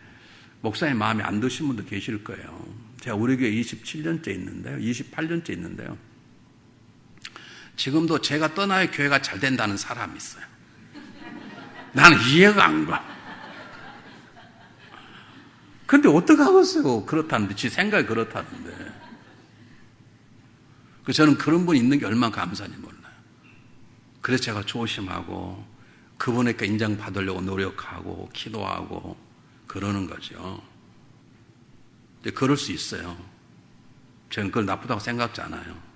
Speaker 1: 목사님 마음에 안 드신 분도 계실 거예요. 제가 우리 교회 27년째 있는데요. 28년째 있는데요. 지금도 제가 떠나야 교회가 잘 된다는 사람이 있어요. 나는 이해가 안 가. 근데 어떡하겠어요? 그렇다는데, 지 생각이 그렇다는데. 저는 그런 분이 있는 게 얼마나 감사한지 몰라요. 그래서 제가 조심하고, 그분에게 인정받으려고 노력하고, 기도하고, 그러는 거죠. 근데 그럴 수 있어요. 저는 그걸 나쁘다고 생각지 않아요.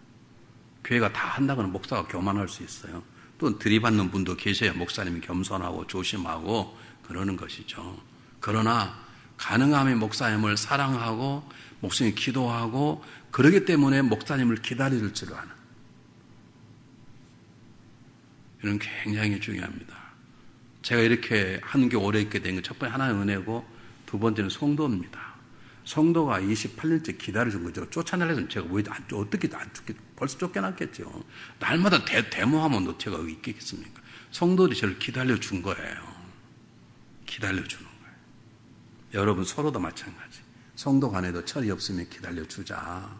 Speaker 1: 교회가 다 한다고는 목사가 교만할 수 있어요. 또 들이받는 분도 계셔야 목사님이 겸손하고 조심하고 그러는 것이죠. 그러나 가능하면 목사님을 사랑하고 목사님 기도하고 그러기 때문에 목사님을 기다릴 줄 아는 이런 굉장히 중요합니다. 제가 이렇게 하는 게 오래 있게 된 건 첫 번째 하나의 은혜고 두 번째는 성도입니다. 성도가 28년째 기다려준 거죠. 쫓아내려면 제가 왜 어떻게 안 쫓게 벌써 쫓겨났겠죠. 날마다 데모하면 제가 여기 있겠습니까? 성도들이 저를 기다려준 거예요. 기다려주는 거예요. 여러분 서로도 마찬가지. 성도 간에도 철이 없으면 기다려주자.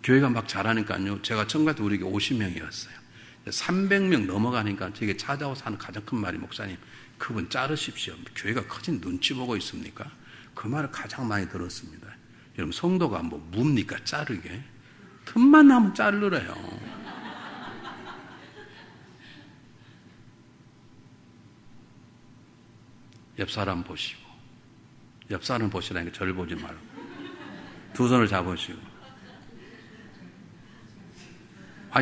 Speaker 1: 교회가 막 자라니까요. 제가 처음 갈 때 우리 50명이었어요. 300명 넘어가니까 저에게 찾아와서 하는 가장 큰 말이 목사님 그분 자르십시오. 교회가 커진 눈치 보고 있습니까? 그 말을 가장 많이 들었습니다. 여러분 성도가 뭐 뭡니까 자르게? 틈만 나면 자르래요. 옆 사람 보시고 옆 사람 보시라니까 저를 보지 말고 두 손을 잡으시고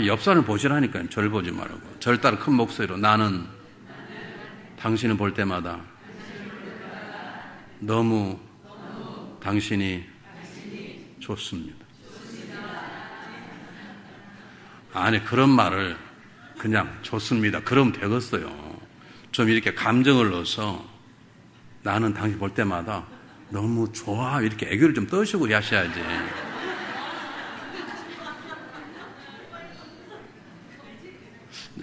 Speaker 1: 옆 사람 보시라니까 저를 보지 말고 저를 따라 큰 목소리로 나는 당신을 볼 때마다 너무 당신이 좋습니다. 아니 그런 말을 그냥 좋습니다. 그러면 되겠어요. 좀 이렇게 감정을 넣어서 나는 당신 볼 때마다 너무 좋아 이렇게 애교를 좀 떠시고 하셔야지.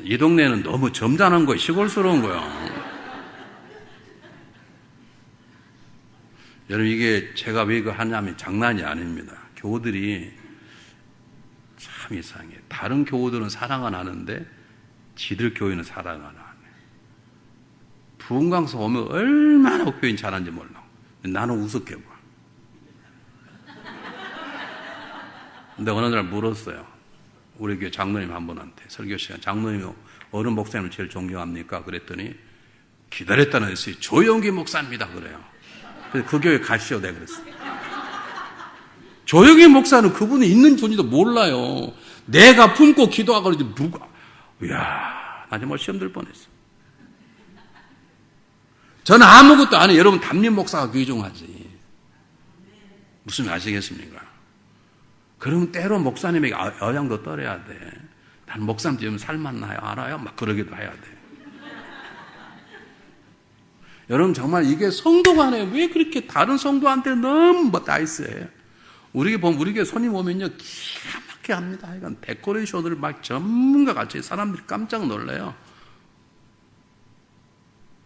Speaker 1: 이 동네는 너무 점잖은 거예요. 시골스러운 거예요. 여러분, 이게 제가 왜 이거 하냐면 장난이 아닙니다. 교우들이 참 이상해. 다른 교우들은 사랑을 하는데 지들 교회는 사랑을 안 해. 부흥강서 오면 얼마나 교인 잘하는지 몰라. 나는 우습게 봐. 근데 어느 날 물었어요. 우리 교회 장로님 한 분한테 설교 시간, 장로님 어느 목사님을 제일 존경합니까? 그랬더니 기다렸다는 듯이 조영기 목사입니다 그래요. 그래서 그 교회 가시오 내가 그랬어요. 조영기 목사는 그분이 있는 존재도 몰라요. 내가 품고 기도하고 그러지 누가. 이야, 나 정말 시험 들 뻔했어. 저는 아무것도 안 해요. 여러분 담임 목사가 귀중하지. 무슨 말 아시겠습니까? 그러면 때로 목사님에게 어양도 떨어야 돼. 난 목사님 지금 살맛나요? 알아요? 막 그러기도 해야 돼. 여러분 정말 이게 성도 간에 왜 그렇게 다른 성도한테 너무 나이스해? 우리 교회 손님 오면요 기가 막히게 합니다. 이건 데코레이션을 막 전문가 같이 사람들이 깜짝 놀래요.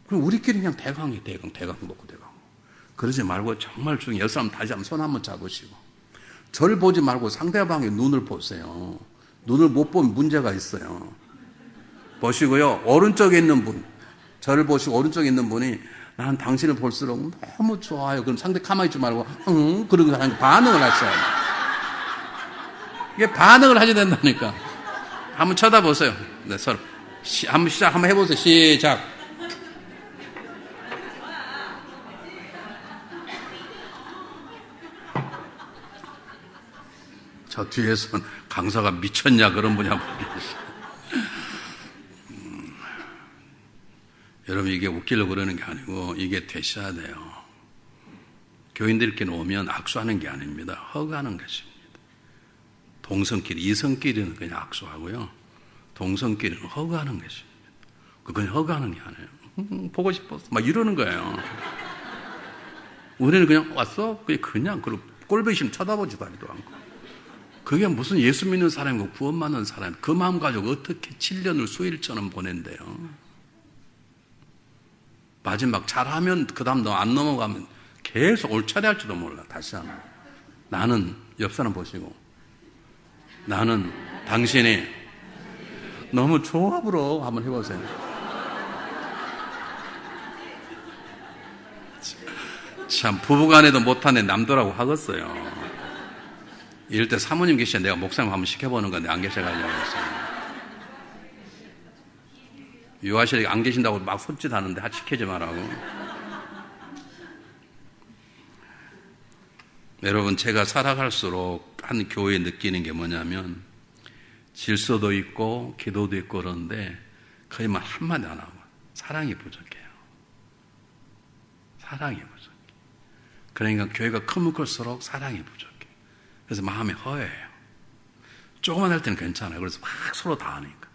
Speaker 1: 그럼 우리끼리 그냥 대강 먹고 대강. 그러지 말고 정말 중에 열 사람 다시 한번 손 한번 잡으시고 저를 보지 말고 상대방의 눈을 보세요. 눈을 못 보면 문제가 있어요. 보시고요. 오른쪽에 있는 분, 저를 보시고 오른쪽에 있는 분이 난 당신을 볼수록 너무 좋아요. 그럼 상대 가만히 있지 말고 그러고 반응을 하셔야 돼요. 이게 반응을 하셔야 된다니까. 한번 쳐다보세요. 네, 서로 한번 해보세요. 시작. 저 뒤에서는 강사가 미쳤냐 그런 분이 한분 계세요. 여러분 이게 웃기려고 그러는 게 아니고 이게 되셔야 돼요. 교인들끼리 오면 악수하는 게 아닙니다. 허가하는 것입니다. 동성끼리, 이성끼리는 그냥 악수하고요. 동성끼리는 허가하는 것입니다. 그건 허가하는 게 아니에요. 보고 싶었어. 막 이러는 거예요. 우리는 그냥 왔어? 그냥 꼴배심 쳐다보지도 않지도 않고. 그게 무슨 예수 믿는 사람이고 구원받는 사람, 그 마음 가지고 어떻게 7년을 수일처럼 보낸대요. 마지막 잘하면 그 다음 너 안 넘어가면 계속 올 차례 할지도 몰라. 다시 한번. 나는 옆 사람 보시고 나는 당신이 너무 조합으로 한번 해보세요. 참 부부간에도 못하네 남도라고 하겠어요. 이럴 때 사모님 계시면 내가 목사님 한번 시켜보는 건데 안 계셔가지고 그랬어요. 유아실에 안 계신다고 막 손짓하는데 시키지 말라고. 여러분 제가 살아갈수록 한 교회에 느끼는 게 뭐냐면 질서도 있고 기도도 있고 그러는데 거의 말 한마디 안 하고 사랑이 부족해요. 사랑이 부족해. 그러니까 교회가 크면 클수록 사랑이 부족해. 그래서 마음이 허해요. 조금만 할 때는 괜찮아요. 그래서 막 서로 다 하니까.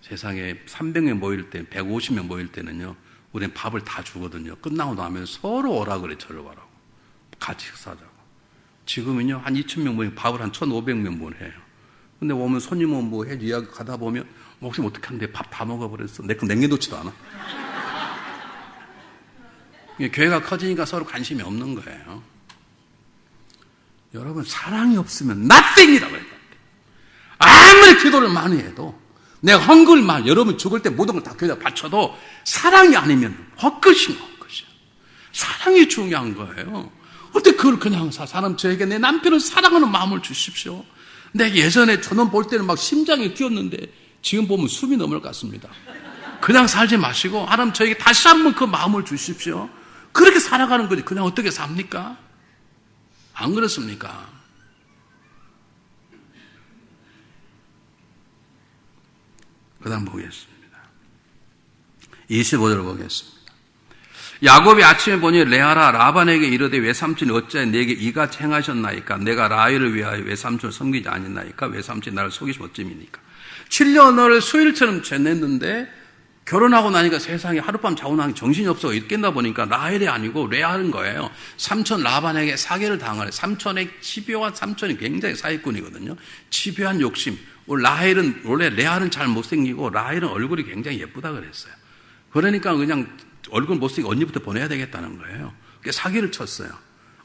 Speaker 1: 세상에 300명 모일 때, 150명 모일 때는요, 우리는 밥을 다 주거든요. 끝나고 나면 서로 오라 그래, 저러 가라고. 같이 식사하자고. 지금은요, 한 2,000명 모이면 밥을 한 1,500명 모여요. 근데 오면 손님 오면 뭐 해, 이야기 가다 보면, 목사님 어떻게 하는데 밥 다 먹어버렸어. 내 거 남겨놓지도 않아. 교회가 커지니까 서로 관심이 없는 거예요. 여러분, 사랑이 없으면 nothing이라고 했다. 아무리 기도를 많이 해도, 내가 헌금을 여러분 죽을 때 모든 걸 다 교회에다 바쳐도 사랑이 아니면 헛것이야. 사랑이 중요한 거예요. 어떻게 그걸 그냥 사람 저에게 내 남편을 사랑하는 마음을 주십시오. 내가 예전에 저놈 볼 때는 막 심장이 뛰었는데 지금 보면 숨이 넘을 것 같습니다. 그냥 살지 마시고 하나님 저에게 다시 한번 그 마음을 주십시오. 그렇게 살아가는 거지. 그냥 어떻게 삽니까? 안 그렇습니까? 그 다음 보겠습니다. 25절을 보겠습니다. 야곱이 아침에 보니 레아라 라반에게 이르되 외삼촌이 어찌하여 내게 이같이 행하셨나이까? 내가 라헬을 위하여 외삼촌을 섬기지 아니나이까? 외삼촌이 나를 속이시면 어찌입니까? 7년을 수일처럼 지냈는데 결혼하고 나니까 세상에 하룻밤 자고 나니 정신이 없어 있겠나 보니까 라헬이 아니고 레아인 거예요. 삼촌 라반에게 사기를 당하래. 삼촌의 집요한 삼촌이 굉장히 사기꾼이거든요. 집요한 욕심. 라헬은 원래 레아는 잘 못생기고 라헬은 얼굴이 굉장히 예쁘다 그랬어요. 그러니까 그냥 얼굴 못생기고 언니부터 보내야 되겠다는 거예요. 사기를 쳤어요.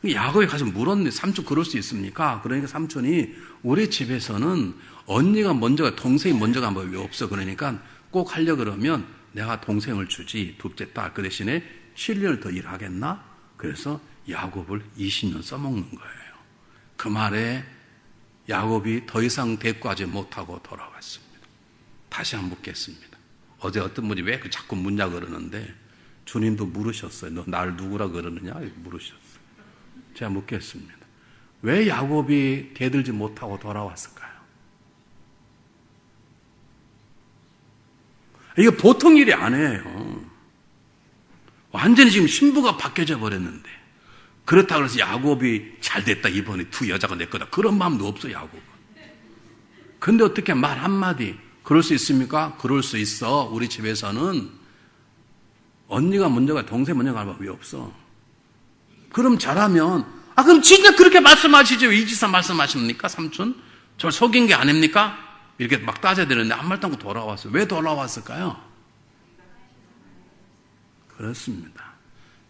Speaker 1: 야곱이 가서 물었는데 삼촌 그럴 수 있습니까? 그러니까 삼촌이 우리 집에서는 언니가 먼저가 동생이 먼저가 한 법이 없어. 그러니까 꼭 하려 그러면 내가 동생을 주지 둘째 딸 그 대신에 7년을 더 일하겠나? 그래서 야곱을 20년 써먹는 거예요. 그 말에 야곱이 더 이상 대꾸하지 못하고 돌아갔습니다. 다시 한번 묻겠습니다. 어제 어떤 분이 왜 자꾸 묻냐 그러는데 주님도 물으셨어요. 너 날 누구라 그러느냐? 물으셨어요. 제가 묻겠습니다. 왜 야곱이 대들지 못하고 돌아왔을까요? 이거 보통 일이 아니에요. 완전히 지금 신부가 바뀌어져 버렸는데 그렇다고 해서 야곱이 잘됐다 이번에 두 여자가 내 거다 그런 마음도 없어 야곱은. 근데 어떻게 말 한마디 그럴 수 있습니까? 그럴 수 있어. 우리 집에서는 언니가 먼저가 동생 먼저가 할 법이 없어. 그럼 잘하면 그럼 진짜 그렇게 말씀하시죠. 이지사 말씀하십니까? 삼촌? 저를 속인 게 아닙니까? 이렇게 막 따져야 되는데 한 말도 않고 돌아왔어요. 왜 돌아왔을까요? 그렇습니다.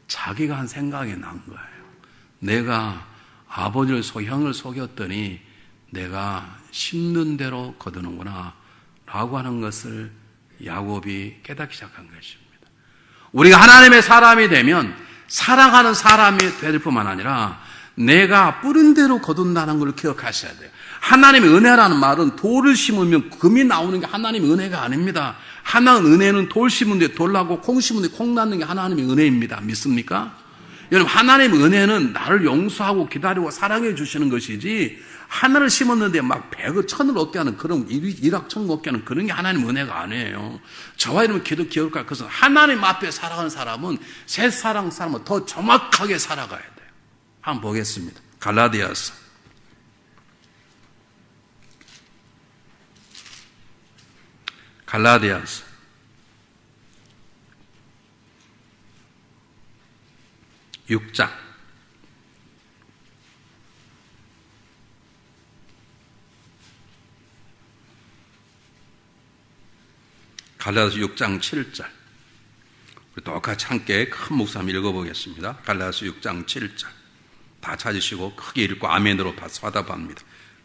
Speaker 1: 자기가 한 생각이 난 거예요. 내가 아버지를 형을 속였더니 내가 심는 대로 거두는구나 라고 하는 것을 야곱이 깨닫기 시작한 것입니다. 우리가 하나님의 사람이 되면 사랑하는 사람이 될 뿐만 아니라 내가 뿌린 대로 거둔다는 걸 기억하셔야 돼요. 하나님의 은혜라는 말은 돌을 심으면 금이 나오는 게 하나님의 은혜가 아닙니다. 하나는 은혜는 돌 심은데 돌 나고 콩 심은데 콩 낳는 게 하나님의 은혜입니다. 믿습니까? 여러분 하나님의 은혜는 나를 용서하고 기다리고 사랑해 주시는 것이지 하늘을 심었는데 막 100을 1000을 얻게 하는 그런 일확천금 얻게 하는 그런 게 하나님의 은혜가 아니에요. 저와 이러면 기억할 것은 하나님 앞에 살아가는 사람은 새 사랑은 더 정확하게 살아가야 돼요. 한번 보겠습니다. 갈라디아서 6장 갈라디아서 6장 7절 우리 똑같이 함께 큰 목소리 읽어보겠습니다. 갈라디아서 6장 7절 다 찾으시고 크게 읽고 아멘으로 화답합니다.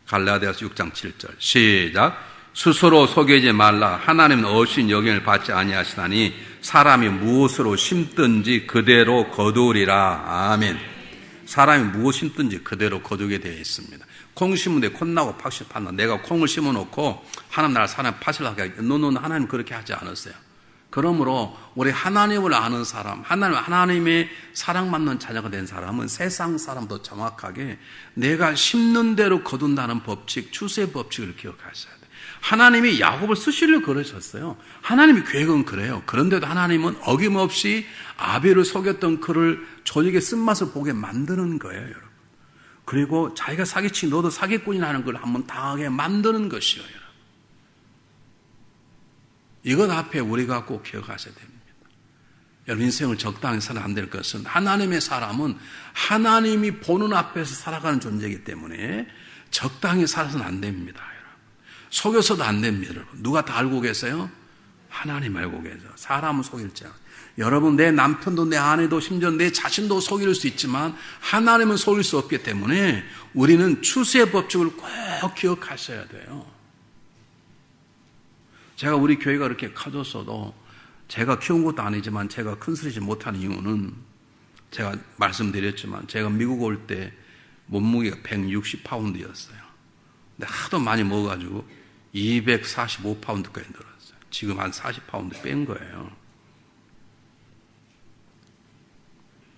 Speaker 1: 갈라디아서 6장 7절 시작. 스스로 속이지 말라. 하나님은 어신 여김을 받지 아니하시나니 사람이 무엇으로 심든지 그대로 거두리라. 아멘. 사람이 무엇 심든지 그대로 거두게 되어 있습니다. 콩 심은데 콩 나고 팥이 판다. 내가 콩을 심어놓고 하나님 나라 사람 팥을 하게 하겠다. 너는 하나님 그렇게 하지 않았어요. 그러므로 우리 하나님을 아는 사람, 하나님의 사랑받는 자녀가 된 사람은 세상 사람도 정확하게 내가 심는 대로 거둔다는 법칙, 추수의 법칙을 기억하셔야 돼요. 하나님이 야곱을 쓰시려고 그러셨어요. 하나님의 계획은 그래요. 그런데도 하나님은 어김없이 아벨을 속였던 그를 조직의 쓴맛을 보게 만드는 거예요, 여러분. 그리고 자기가 사기치고 너도 사기꾼이라는 걸 한번 당하게 만드는 것이에요, 여러분. 이것 앞에 우리가 꼭 기억하셔야 됩니다. 여러분 인생을 적당히 살아 안 될 것은 하나님의 사람은 하나님이 보는 앞에서 살아가는 존재이기 때문에 적당히 살아서는 안 됩니다. 속여서도 안 됩니다. 여러분. 누가 다 알고 계세요? 하나님 알고 계세요. 사람은 속일지 않아요. 여러분 내 남편도 내 아내도 심지어 내 자신도 속일 수 있지만 하나님은 속일 수 없기 때문에 우리는 추수의 법칙을 꼭 기억하셔야 돼요. 제가 우리 교회가 그렇게 커졌어도 제가 키운 것도 아니지만 제가 큰 소리지 못하는 이유는 제가 말씀드렸지만 제가 미국 올 때 몸무게가 160파운드였어요. 근데 하도 많이 먹어가지고 245파운드까지 늘었어요. 지금 한 40파운드 뺀 거예요.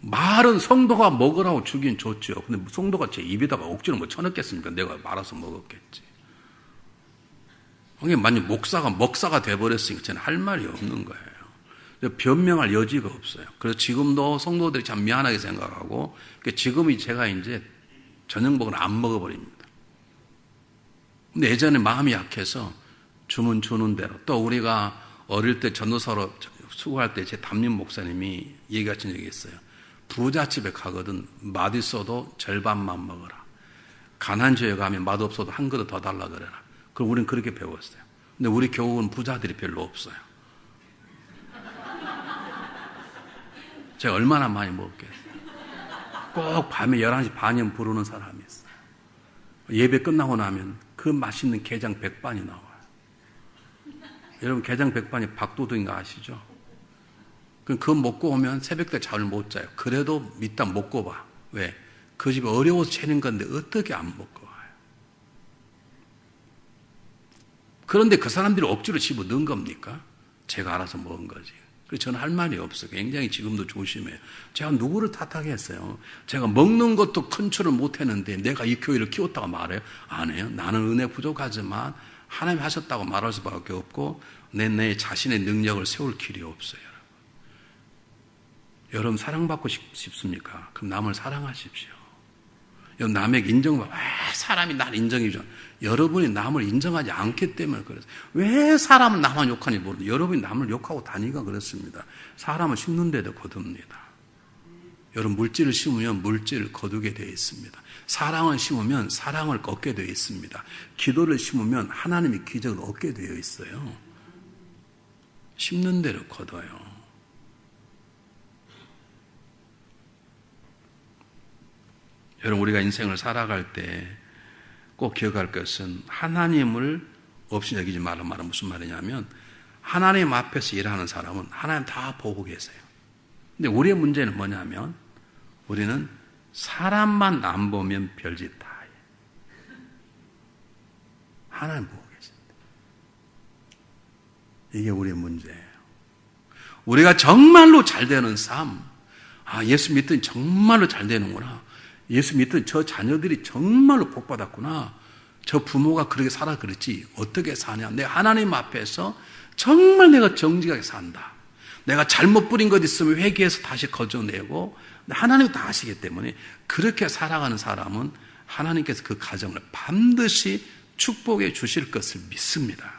Speaker 1: 말은 성도가 먹으라고 주긴 좋죠. 근데 성도가 제 입에다가 억지로 뭐 쳐넣겠습니까? 내가 말아서 먹었겠지. 만약 목사가 먹사가 돼버렸으니까 저는 할 말이 없는 거예요. 변명할 여지가 없어요. 그래서 지금도 성도들이 참 미안하게 생각하고 지금이 제가 이제 저녁 먹으면 안 먹어버립니다. 근데 예전에 마음이 약해서 주면 주는 대로 또 우리가 어릴 때 전도사로 수고할 때 제 담임 목사님이 얘기하신 적이 있어요. 부잣집에 가거든 맛있어도 절반만 먹어라. 가난지에 가면 맛없어도 한 그릇 더 달라 그래라. 그럼 우리는 그렇게 배웠어요. 근데 우리 교국은 부자들이 별로 없어요. 제가 얼마나 많이 먹었겠어요. 꼭 밤에 11시 반이면 부르는 사람이 있어요. 예배 끝나고 나면 그 맛있는 게장 백반이 나와요. 여러분 게장 백반이 밥도둑인 거 아시죠? 그거 먹고 오면 새벽때 잠을 못 자요. 그래도 일단 먹고 봐. 왜? 그 집이 어려워서 차린 건데 어떻게 안 먹고 와요? 그런데 그 사람들이 억지로 집어 넣은 겁니까? 제가 알아서 먹은 거지. 그래서 저는 할 말이 없어요. 굉장히 지금도 조심해요. 제가 누구를 탓하겠어요? 제가 먹는 것도 컨트롤 못 했는데 내가 이 교회를 키웠다고 말해요? 안 해요. 나는 은혜 부족하지만 하나님 하셨다고 말할 수밖에 없고 내 자신의 능력을 세울 길이 없어요. 여러분 사랑받고 싶습니까? 그럼 남을 사랑하십시오. 여러분 남에게 인정받고 왜 사람이 날 인정해줘? 여러분이 남을 인정하지 않기 때문에 그래요. 왜 사람은 나만 욕하는지 모르는데 여러분이 남을 욕하고 다니까 그렇습니다. 사람은 심는 데도 거둡니다. 여러분 물질을 심으면 물질을 거두게 되어 있습니다. 사랑을 심으면 사랑을 얻게 되어 있습니다. 기도를 심으면 하나님의 기적을 얻게 되어 있어요. 심는 대로 거둬요. 여러분 우리가 인생을 살아갈 때 꼭 기억할 것은 하나님을 없이 여기지 말란 말은 무슨 말이냐면 하나님 앞에서 일하는 사람은 하나님 다 보고 계세요. 근데 우리의 문제는 뭐냐면 우리는 사람만 안 보면 별짓 다 해요. 하나님 보고 계십니다. 이게 우리의 문제예요. 우리가 정말로 잘 되는 삶, 예수 믿더니 정말로 잘 되는구나. 예수 믿던 저 자녀들이 정말로 복받았구나. 저 부모가 그렇게 살아 그랬지. 어떻게 사냐. 내가 하나님 앞에서 정말 내가 정직하게 산다. 내가 잘못 부린 것 있으면 회개해서 다시 거저내고 하나님이 다 아시기 때문에 그렇게 살아가는 사람은 하나님께서 그 가정을 반드시 축복해 주실 것을 믿습니다.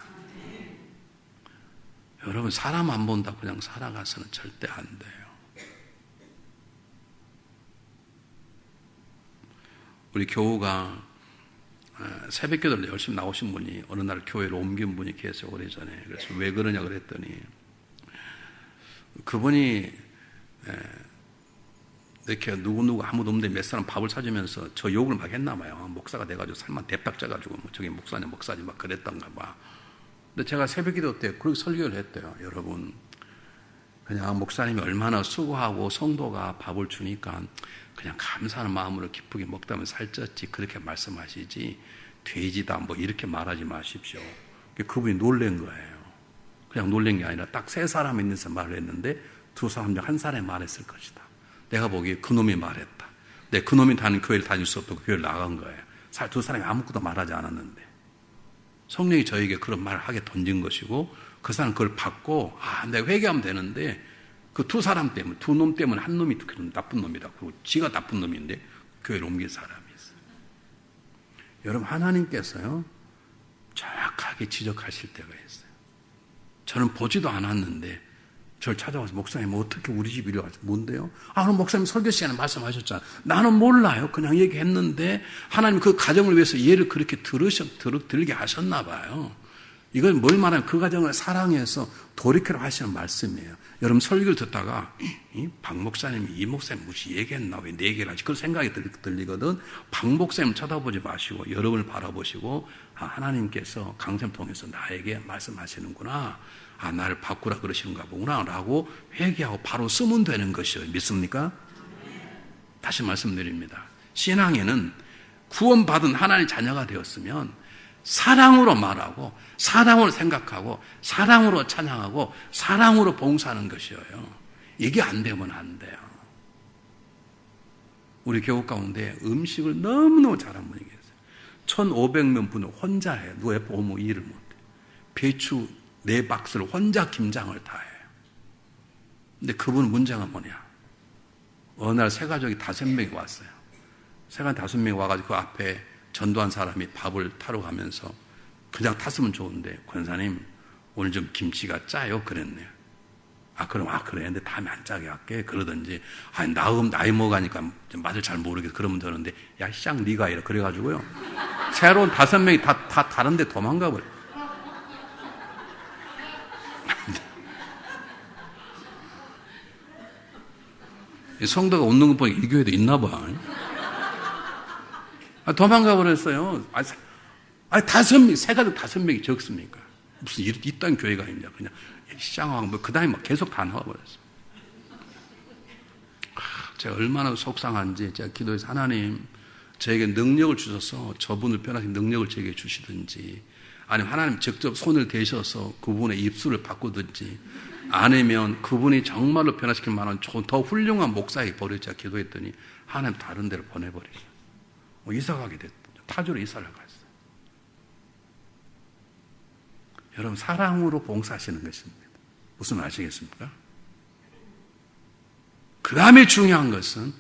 Speaker 1: 여러분 사람 안 본다고 그냥 살아가서는 절대 안 돼요. 우리 교우가 새벽기도를 열심히 나오신 분이 어느 날 교회로 옮긴 분이 계세요. 오래전에. 그래서 왜 그러냐 그랬더니 그분이 이렇게 누구누구 아무도 없는데 몇 사람 밥을 사주면서 저 욕을 막 했나 봐요. 목사가 돼가지고 살만 대박 쪄가지고 저기 목사님 막 그랬던가 봐. 근데 제가 새벽기도 때 그렇게 설교를 했대요. 여러분 그냥 목사님이 얼마나 수고하고 성도가 밥을 주니까 그냥 감사하는 마음으로 기쁘게 먹다면 살쪘지 그렇게 말씀하시지 돼지다 뭐 이렇게 말하지 마십시오. 그분이 놀란 거예요. 그냥 놀란 게 아니라 딱 세 사람 있는 데서 말을 했는데 두 사람 중 한 사람이 말했을 것이다. 내가 보기에 그놈이 말했다. 그놈이 다니는 교회를 다닐 수 없다고 교회를 나간 거예요. 두 사람이 아무것도 말하지 않았는데 성령이 저에게 그런 말을 하게 던진 것이고 그 사람은 그걸 받고 내가 회개하면 되는데 그 두 사람 때문에 두 놈 때문에 한 놈이 나쁜 놈이다. 그리고 지가 나쁜 놈인데 교회를 옮긴 사람이 있어요. 여러분 하나님께서요 정확하게 지적하실 때가 있어요. 저는 보지도 않았는데 저를 찾아와서 목사님 어떻게 우리 집 이리 왔어요? 뭔데요? 그럼 목사님 설교 시간에 말씀하셨잖아. 나는 몰라요. 그냥 얘기했는데 하나님 그 가정을 위해서 얘를 그렇게 들게 하셨나 봐요. 이건 뭘 말하면 그 가정을 사랑해서 돌이키라고 하시는 말씀이에요. 여러분 설교를 듣다가 박 목사님이 이 목사님 무슨 얘기했나 왜 내 얘기를 하지? 그런 생각이 들리거든. 박 목사님 쳐다보지 마시고 여러분을 바라보시고 하나님께서 강sem 통해서 나에게 말씀하시는구나. 나를 바꾸라 그러시는가 보구나 라고 회개하고 바로 쓰면 되는 것이요. 믿습니까? 다시 말씀드립니다. 신앙에는 구원받은 하나님의 자녀가 되었으면 사랑으로 말하고 사랑으로 생각하고 사랑으로 찬양하고 사랑으로 봉사하는 것이에요. 이게 안 되면 안 돼요. 우리 교우 가운데 음식을 너무너무 잘하는 분이 계세요. 1,500명 분을 혼자 해요. 누가 옆에 오면 일을 못해요. 배추 4박스를 혼자 김장을 다 해요. 근데 그분 문제가 뭐냐? 어느 날 세 가족이 5명이 왔어요. 세 가족 5명이 와가지고 그 앞에 전도한 사람이 밥을 타러 가면서 그냥 탔으면 좋은데 권사님 오늘 좀 김치가 짜요 그랬네요. 그럼 그래 근데 다음에 안 짜게 할게 그러든지 나이 먹으니까 맛을 잘 모르겠어 그러면 되는데 샹 네가 이래 그래가지고요 새로운 5명이 다 다른 데 도망가 버려. 성도가 웃는 거 보니까 이 교회도 있나 봐. 도망가 버렸어요. 다섯 명, 세 가족 5명이 적습니까? 무슨 이딴 교회가 있냐. 그냥 시장하고 뭐 그 다음에 막 계속 다 나와버렸어요. 제가 얼마나 속상한지 제가 기도해서 하나님 저에게 능력을 주셔서 저분을 변화시키는 능력을 저에게 주시든지, 아니면 하나님 직접 손을 대셔서 그분의 입술을 바꾸든지, 아니면 그분이 정말로 변화시킬 만한 더 훌륭한 목사에게 버려 제가 기도했더니 하나님 다른 데로 보내버리죠. 이사 가게 됐죠. 타주로 이사를 갔어요. 여러분, 사랑으로 봉사하시는 것입니다. 무슨 아시겠습니까? 그 다음에 중요한 것은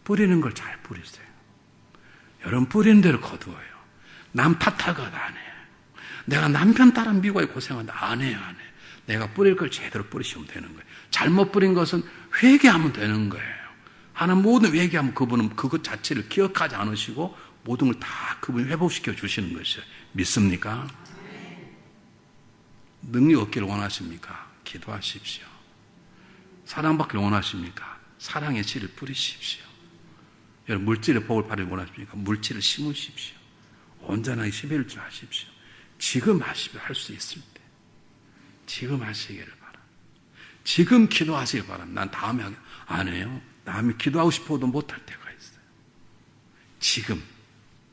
Speaker 1: 뿌리는 걸 잘 뿌리세요. 여러분, 뿌리는 대로 거두어요. 남 탓할 것 안 해요. 내가 남편 따라 미국에 고생하는데 안 해요. 내가 뿌릴 걸 제대로 뿌리시면 되는 거예요. 잘못 뿌린 것은 회개하면 되는 거예요. 하나님 모든 회개하면 그분은 그것 자체를 기억하지 않으시고 모든 걸 다 그분이 회복시켜 주시는 것이에요. 믿습니까? 능력 얻기를 원하십니까? 기도하십시오. 사랑받기를 원하십니까? 사랑의 씨를 뿌리십시오. 여러분, 물질의 복을 받으길 원하십니까? 물질을 심으십시오. 온전하게 11절 하십시오. 지금 하시면 할 수 있을 때 지금 하시기를 바랍니다. 지금 기도하시길 바랍니다. 난 다음에 안 해요. 다음에 기도하고 싶어도 못할 때가 있어요. 지금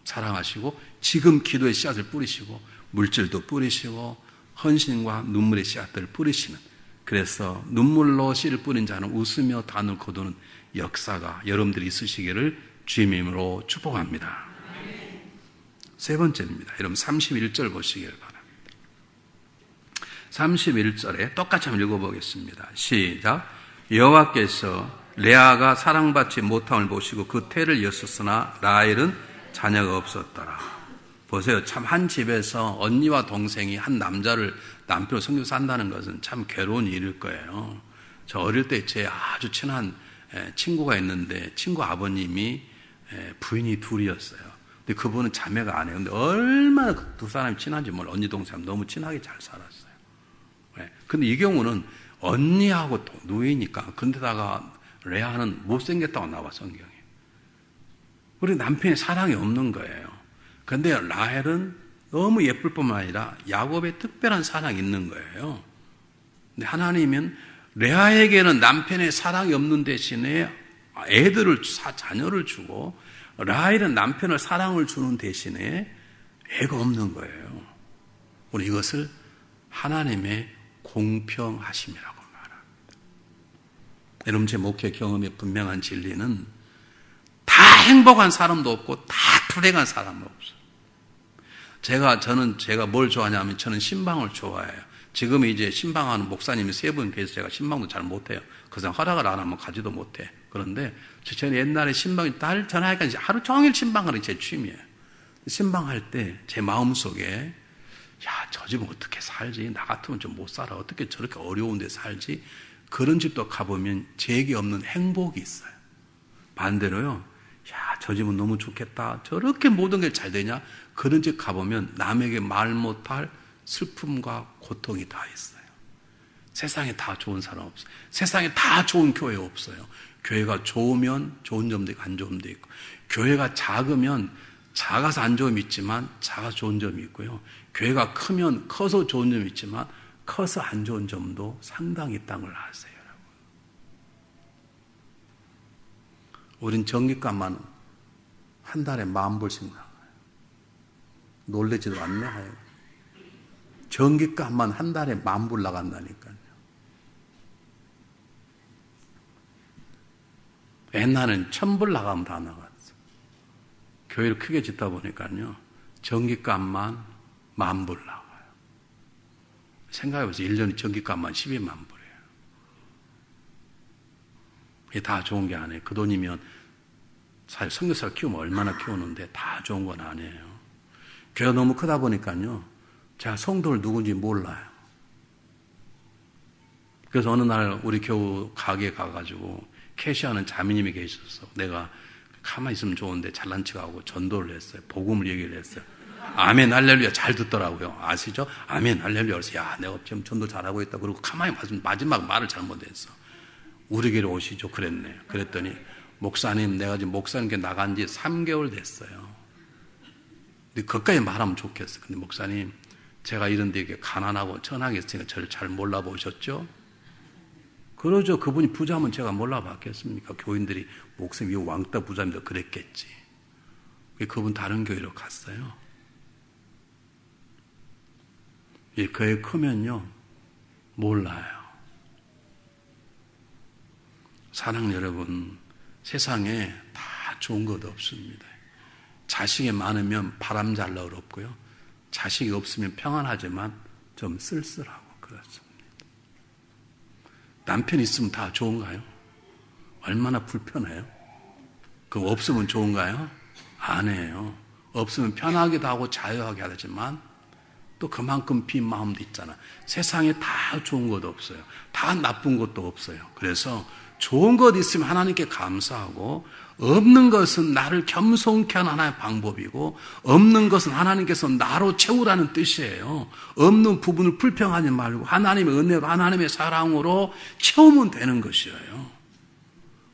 Speaker 1: 사랑하시고 지금 기도의 씨앗을 뿌리시고 물질도 뿌리시고 헌신과 눈물의 씨앗들을 뿌리시는, 그래서 눈물로 씨를 뿌린 자는 웃으며 단을 거두는 역사가 여러분들이 있으시기를 주님의 이름으로 축복합니다. 세 번째입니다. 여러분 31절 보시기를 바랍니다. 31절에 똑같이 한번 읽어보겠습니다. 시작. 여호와께서 레아가 사랑받지 못함을 보시고 그 태를 여셨으나 라헬은 자녀가 없었더라. 보세요. 참 한 집에서 언니와 동생이 한 남자를 남편으로 섬기고 산다는 것은 참 괴로운 일일 거예요. 저 어릴 때 제 아주 친한 친구가 있는데 친구 아버님이 부인이 둘이었어요. 근데 그분은 자매가 안 해요. 근데 얼마나 두 사람이 친한지 몰라. 언니 동생 너무 친하게 잘 살았어요. 근데 이 경우는 언니하고 누이니까, 근데다가 레아는 못생겼다고 나와 성경에. 우리 남편의 사랑이 없는 거예요. 근데 라헬은 너무 예쁠 뿐만 아니라 야곱의 특별한 사랑이 있는 거예요. 근데 하나님은 레아에게는 남편의 사랑이 없는 대신에 자녀를 주고, 라헬은 남편을 사랑을 주는 대신에 애가 없는 거예요. 우리 이것을 하나님의 공평하심이라고 말합니다. 여러분, 제 목회 경험의 분명한 진리는 다 행복한 사람도 없고 다 불행한 사람도 없어요. 제가 뭘 좋아하냐면 저는 신방을 좋아해요. 지금 이제 신방하는 목사님이 3분 계셔서 제가 신방도 잘 못해요. 그래서 허락을 안 하면 가지도 못해. 그런데 저는 옛날에 신방이 날 전화하니까 이제 하루 종일 신방하는 게 제 취미예요. 신방할 때 제 마음속에 저 집은 어떻게 살지? 나 같으면 좀 못 살아. 어떻게 저렇게 어려운 데 살지? 그런 집도 가보면 제게 없는 행복이 있어요. 반대로요. 저 집은 너무 좋겠다. 저렇게 모든 게 잘 되냐? 그런 집 가보면 남에게 말 못할 슬픔과 고통이 다 있어요. 세상에 다 좋은 사람 없어요. 세상에 다 좋은 교회 없어요. 교회가 좋으면 좋은 점도 있고 안 좋은 점도 있고, 교회가 작으면 작아서 안 좋은 점이 있지만 작아서 좋은 점이 있고요. 교회가 크면 커서 좋은 점이 있지만 커서 안 좋은 점도 상당히 있다는 걸 아세요, 여러분. 우린 전기값만 한 달에 10,000불씩 나가요. 놀라지도 않네. 전기값만 한 달에 10,000불 나간다니까요. 옛날에는 1,000불 나가면 다 나갔어. 교회를 크게 짓다 보니까요, 전기값만 10,000불 나가요. 생각해보세요. 1년에 전기값만 12만 불이에요. 이게 다 좋은 게 아니에요. 그 돈이면 사실 선교사를 키우면 얼마나 키우는데 다 좋은 건 아니에요. 교회가 너무 크다 보니까요, 제가 성도를 누군지 몰라요. 그래서 어느 날 우리 교우 가게에 가가지고 캐시하는 자매님이 계셔서 내가 가만히 있으면 좋은데 잘난 척하고 전도를 했어요. 복음을 얘기를 했어요. 아멘 할렐루야 잘 듣더라고요. 아시죠? 아멘 할렐루야. 그래서 내가 지금 전도 잘하고 있다. 그리고 가만히 마지막 말을 잘못했어. 우리 교회로 오시죠. 그랬네요. 그랬더니 목사님, 내가 지금 목사님께 나간 지 3개월 됐어요. 근데 그까지 말하면 좋겠어. 근데 목사님, 제가 이런 데게 가난하고 천하게 있으니까 저를 잘 몰라보셨죠? 그러죠. 그분이 부자면 제가 몰라봤겠습니까? 교인들이 목사님, 이 왕따 부자입니다. 그랬겠지. 그분 다른 교회로 갔어요. 이 교회 크면요, 몰라요. 사랑 여러분, 세상에 다 좋은 것 없습니다. 자식이 많으면 바람잘 어렵고요. 자식이 없으면 평안하지만 좀 쓸쓸하고 그렇습니다. 남편 있으면 다 좋은가요? 얼마나 불편해요? 그럼 없으면 좋은가요? 아니에요. 없으면 편하기도 하고 자유하게 하지만 또 그만큼 빈 마음도 있잖아. 세상에 다 좋은 것도 없어요. 다 나쁜 것도 없어요. 그래서 좋은 것 있으면 하나님께 감사하고, 없는 것은 나를 겸손케 하는 하나의 방법이고, 없는 것은 하나님께서 나로 채우라는 뜻이에요. 없는 부분을 불평하지 말고 하나님의 은혜로, 하나님의 사랑으로 채우면 되는 것이에요.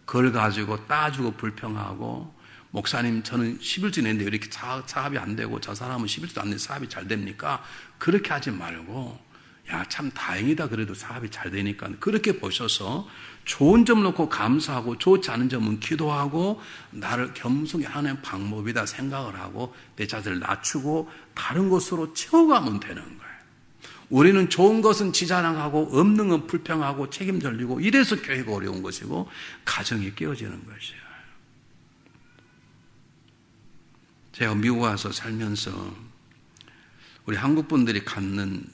Speaker 1: 그걸 가지고 따지고 불평하고, 목사님 저는 11주 냈는데 왜 이렇게 사업이 안 되고 저 사람은 11주도 안 됐는데 사업이 잘 됩니까? 그렇게 하지 말고, 야, 참 다행이다. 그래도 사업이 잘 되니까. 그렇게 보셔서 좋은 점 놓고 감사하고, 좋지 않은 점은 기도하고, 나를 겸손히 하는 방법이다 생각을 하고 내 자세를 낮추고 다른 것으로 채워가면 되는 거예요. 우리는 좋은 것은 지자랑하고 없는 건 불평하고 책임 돌리고, 이래서 교회가 어려운 것이고 가정이 깨어지는 것이에요. 제가 미국 와서 살면서 우리 한국 분들이 갖는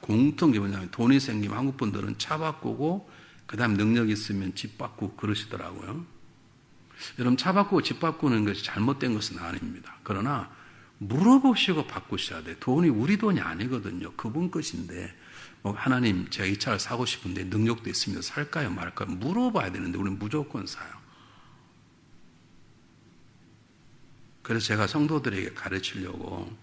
Speaker 1: 공통점이 뭐냐면, 돈이 생기면 한국 분들은 차 바꾸고 그 다음 능력 있으면 집 바꾸고 그러시더라고요. 여러분, 차 바꾸고 집 바꾸는 것이 잘못된 것은 아닙니다. 그러나 물어보시고 바꾸셔야 돼요. 돈이 우리 돈이 아니거든요. 그분 것인데, 하나님 제가 이 차를 사고 싶은데 능력도 있습니다. 살까요 말까요? 물어봐야 되는데 우리는 무조건 사요. 그래서 제가 성도들에게 가르치려고,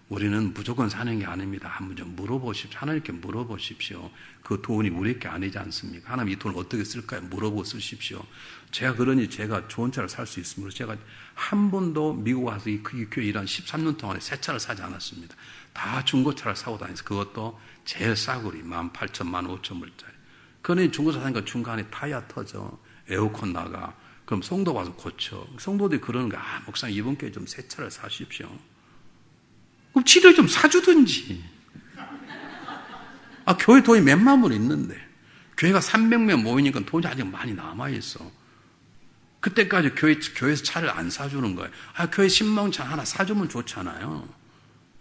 Speaker 1: 우리는 무조건 사는 게 아닙니다. 한번 좀 물어보십시오. 하나님께 물어보십시오. 그 돈이 우리 게 아니지 않습니까? 하나님 이 돈을 어떻게 쓸까요? 물어보고 쓰십시오. 제가 그러니 제가 좋은 차를 살 수 있습니다. 제가 한 번도 미국 와서 이 교회 일한 13년 동안에 새 차를 사지 않았습니다. 다 중고차를 사고 다녔어요. 그것도 제일 싸구리 18,000, 15,000불짜리. 그러니 중고차 사니까 중간에 타이어 터져, 에어컨 나가. 그럼 성도 와서 고쳐. 성도들이 그러는 거야. 아, 목사님 이번 교회 좀 새 차를 사십시오. 그럼 지들 좀 사주든지. 아, 교회 돈이 몇만 불 있는데, 교회가 300명 모이니까 돈이 아직 많이 남아있어. 그때까지 교회에서 차를 안 사주는 거예요. 아, 교회 신망차 하나 사주면 좋잖아요.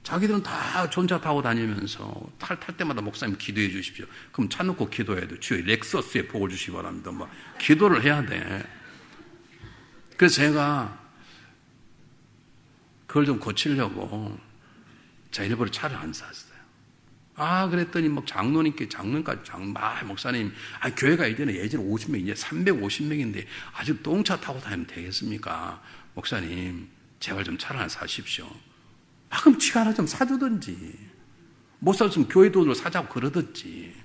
Speaker 1: 자기들은 다 좋은 차 타고 다니면서 탈 때마다 목사님 기도해 주십시오. 그럼 차 놓고 기도해야 돼. 주여 렉서스에 복을 주시기 바랍니다. 막 기도를 해야 돼. 그래서 제가 그걸 좀 고치려고 제가 일부러 차를 안 샀어요. 아, 그랬더니 막 장로님께, 목사님, 아, 교회가 예전에 50명, 이제 350명인데 아직 똥차 타고 다니면 되겠습니까? 목사님, 제발 좀 차를 하나 사십시오. 아, 그럼 지가 하나 좀 사주든지. 못 사줬으면 교회 돈으로 사자고 그러든지.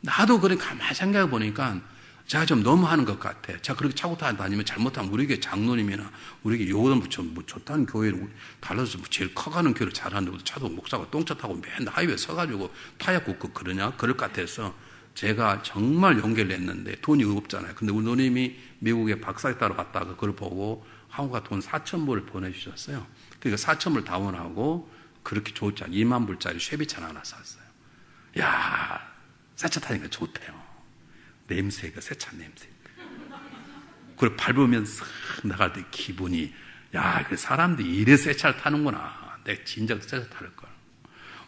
Speaker 1: 나도 그래 가만히 생각해 보니까 제가 좀 너무 하는 것 같아. 제가 그렇게 차고 다니면 잘못하면 우리에게 장로님이나 우리에게 요거는 뭐 좋다는 교회를 달라서 제일 커가는 교회를 잘하는데 차도 목사가 똥차 타고 맨날 하이웨이 서가지고 타이어 굽고 그러냐? 그럴 것 같아서 제가 정말 용기를 냈는데 돈이 없잖아요. 근데 우리 누님이 미국에 박사에 따라 갔다가 그걸 보고 한국가 돈 4,000불을 보내주셨어요. 그러니까 4,000불 다운하고 그렇게 좋지 않아. 2만 불짜리 쉐비차 하나 샀어요. 야, 새 차 타니까 좋대요. 냄새가 새차 냄새. 그걸 밟으면 싹 나갈 때 기분이, 야, 그 사람들이 이래 새 차를 타는구나. 내가 진작 새 차 탈 걸.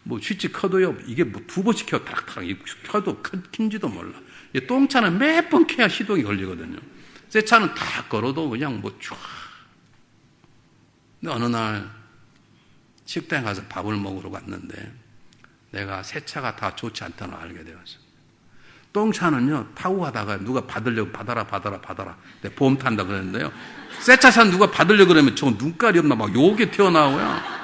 Speaker 1: 뭐 스위치 켜도요, 이게 뭐 2번씩 켜, 탁탁 켜도 킨지도 몰라. 똥차는 몇 번 켜야 시동이 걸리거든요. 새 차는 다 걸어도 그냥 뭐 쫙. 근데 어느 날 식당에 가서 밥을 먹으러 갔는데 내가 새 차가 다 좋지 않다는 걸 알게 되었어요. 똥차는요, 타고 가다가 누가 받으려고 받아라. 내가 보험 탄다 그랬는데요. 새 차 산 누가 받으려고 그러면 저 눈깔이 없나 막 요게 튀어나오고요.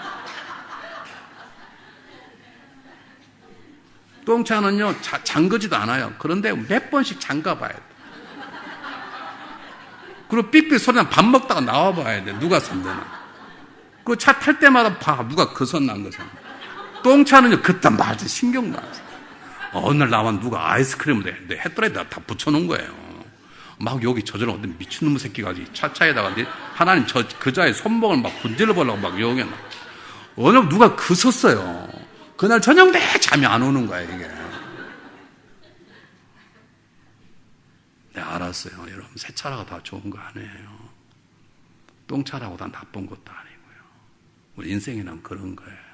Speaker 1: 똥차는요, 잠그지도 않아요. 그런데 몇 번씩 잠가봐야 돼. 그리고 삑삑 소리 나면 밥 먹다가 나와봐야 돼. 누가 선대나. 그 차 탈 때마다 봐. 누가 그 선 난 거잖아. 똥차는요, 그딴 말도 신경도 안 써. 어느 날 나만 누가 아이스크림을 내 햇돌에다 다 붙여놓은 거예요. 막 여기 저저런 어떤 미친놈의 새끼가 차에다가 하나님 그자의 손목을 막 분질러 보려고 막 여기 어느 날 누가 그 섰어요. 그날 저녁 내 잠이 안 오는 거야, 이게. 네, 알았어요. 여러분, 새 차라고 다 좋은 거 아니에요. 똥차라고 다 나쁜 것도 아니고요. 우리 인생이란 그런 거예요.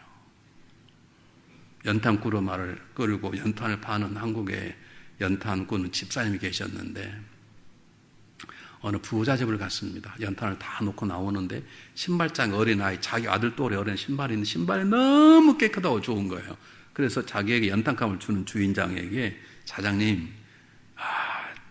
Speaker 1: 연탄 구르마를 끌고 연탄을 파는 한국에 연탄 꾸는 집사님이 계셨는데 어느 부자 집을 갔습니다. 연탄을 다 놓고 나오는데 신발장에 어린아이, 자기 아들 또래 어린 신발이 있는데 신발이 너무 깨끗하고 좋은 거예요. 그래서 자기에게 연탄감을 주는 주인장에게 사장님,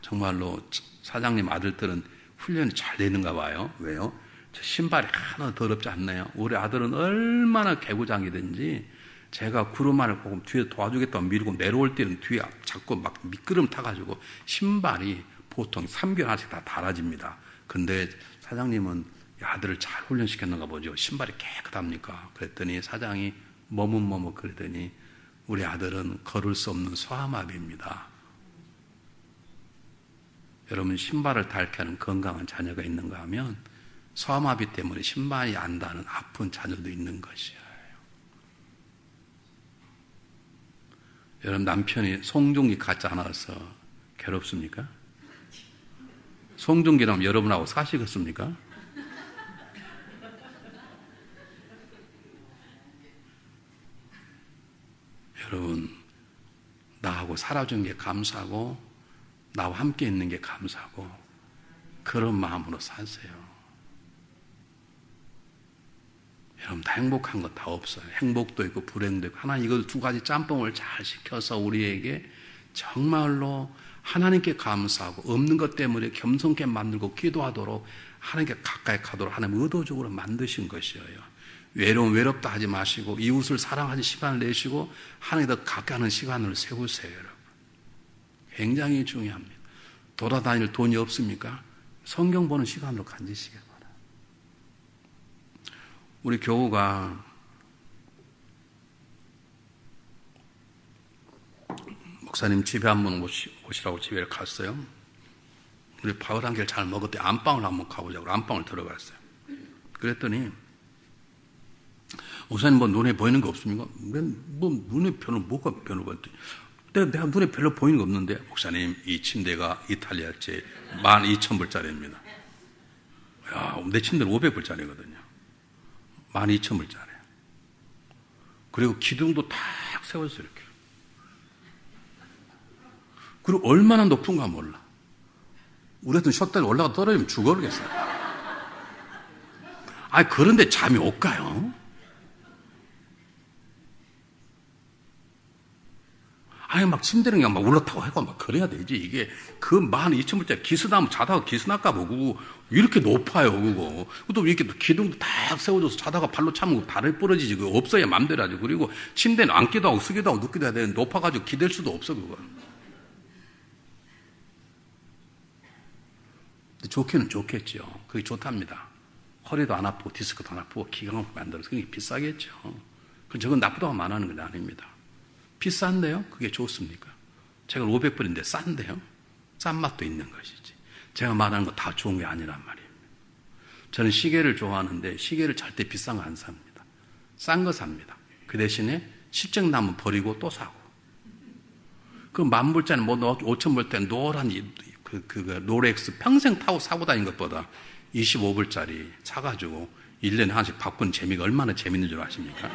Speaker 1: 정말로 사장님 아들들은 훈련이 잘 되는가 봐요. 왜요? 저 신발이 하나도 더럽지 않네요. 우리 아들은 얼마나 개구장이든지 제가 구름만을 보고 뒤에 도와주겠다고 밀고 내려올 때는 뒤에 자꾸 막 미끄럼 타가지고 신발이 보통 3개월 하나씩 다 달아집니다. 근데 사장님은 아들을 잘 훈련시켰는가 보죠. 신발이 깨끗합니까? 그랬더니 사장이 머뭇머뭇 그러더니 우리 아들은 걸을 수 없는 소아마비입니다. 여러분, 신발을 닳게 하는 건강한 자녀가 있는가 하면 소아마비 때문에 신발이 안 닿는 아픈 자녀도 있는 것이에요. 여러분, 남편이 송중기 같지 않아서 괴롭습니까? 송중기라면 여러분하고 사시겠습니까? 여러분, 나하고 살아준 게 감사하고 나와 함께 있는 게 감사하고 그런 마음으로 사세요. 여러분, 다 행복한 거 다 없어요. 행복도 있고 불행도 있고. 하나님 이거 두 가지 짬뽕을 잘 시켜서 우리에게 정말로 하나님께 감사하고 없는 것 때문에 겸손케 만들고 기도하도록 하나님께 가까이 가도록 하나님 의도적으로 만드신 것이에요. 외롭다 하지 마시고 이웃을 사랑하는 시간을 내시고 하나님께 더 가까이 하는 시간을 세우세요. 여러분, 굉장히 중요합니다. 돌아다닐 돈이 없습니까? 성경 보는 시간으로 가지시기 바랍니다. 우리 교우가 목사님 집에 한번 오시라고 집에 갔어요. 우리 밥을 한 개를 잘 먹었대. 안방을 한번 가보자고 안방을 들어갔어요. 그랬더니 목사님 뭐 눈에 보이는 거 없습니까? 뭐 눈에 별로 뭐가 별로 보였더니 내가 눈에 별로 보이는 거 없는데 목사님 이 침대가 이탈리아제 12,000불짜리입니다. 야, 내 침대는 500불짜리거든요. 12,000불짜리. 그리고 기둥도 탁 세웠어요 이렇게. 그리고 얼마나 높은가 몰라. 우리 같은 셔틀 올라가 떨어지면 죽어버리겠어요. 아니, 그런데 잠이 올까요? 아니, 막 침대는 그냥 막 올라타고 하고 막 그래야 되지. 이게 그 12,000불짜리 기스나면 자다가 기스날까 보고 이렇게 높아요, 그거. 또 이렇게 기둥도 딱 세워줘서 자다가 발로 차면 발을 부러지지. 그거 없어야 맘대로 하지. 그리고 침대는 앉기도 하고 쓰기도 하고 눕기도 해야 되는데 높아가지고 기댈 수도 없어, 그거. 좋기는 좋겠죠. 그게 좋답니다. 허리도 안 아프고 디스크도 안 아프고 기가 막히게 만들어서 그게 비싸겠죠. 저건 나쁘다고 말하는 건 아닙니다. 비싼데요? 그게 좋습니까? 제가 500불인데 싼데요? 싼 맛도 있는 것이지. 제가 말하는 거 다 좋은 게 아니란 말이에요. 저는 시계를 좋아하는데 시계를 절대 비싼 거 안 삽니다. 싼 거 삽니다. 그 대신에 실증 나면 버리고 또 사고. 그 10,000불짜리 뭐 5,000불짜리 노란 그 롤렉스 평생 타고 사고 다닌 것보다 25불짜리 사가지고 1년에 하나씩 바꾸는 재미가 얼마나 재밌는 줄 아십니까?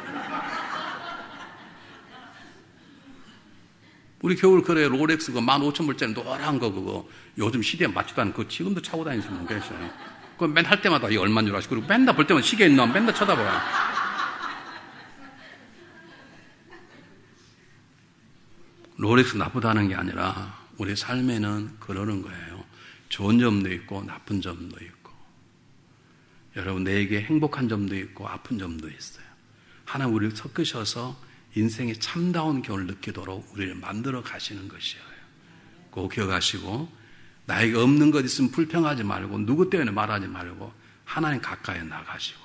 Speaker 1: 우리 겨울 그래 롤렉스 그 15,000불짜리 노란 거 그거 요즘 시대에 맞지도 않은 그거 지금도 차고 다니시는 분 계셔요. 그거 맨날 할 때마다 이게 얼마인 줄 아시고 그리고 맨날 볼 때마다 시계 있나 맨날 쳐다봐요. 롤렉스 나쁘다는 게 아니라 우리 삶에는 그러는 거예요. 좋은 점도 있고 나쁜 점도 있고 여러분 내게 행복한 점도 있고 아픈 점도 있어요. 하나님 우리를 섞으셔서 인생의 참다운 겨울 느끼도록 우리를 만들어 가시는 것이에요. 꼭 기억하시고 나에게 없는 것 있으면 불평하지 말고 누구 때문에 말하지 말고 하나님 가까이 나가시고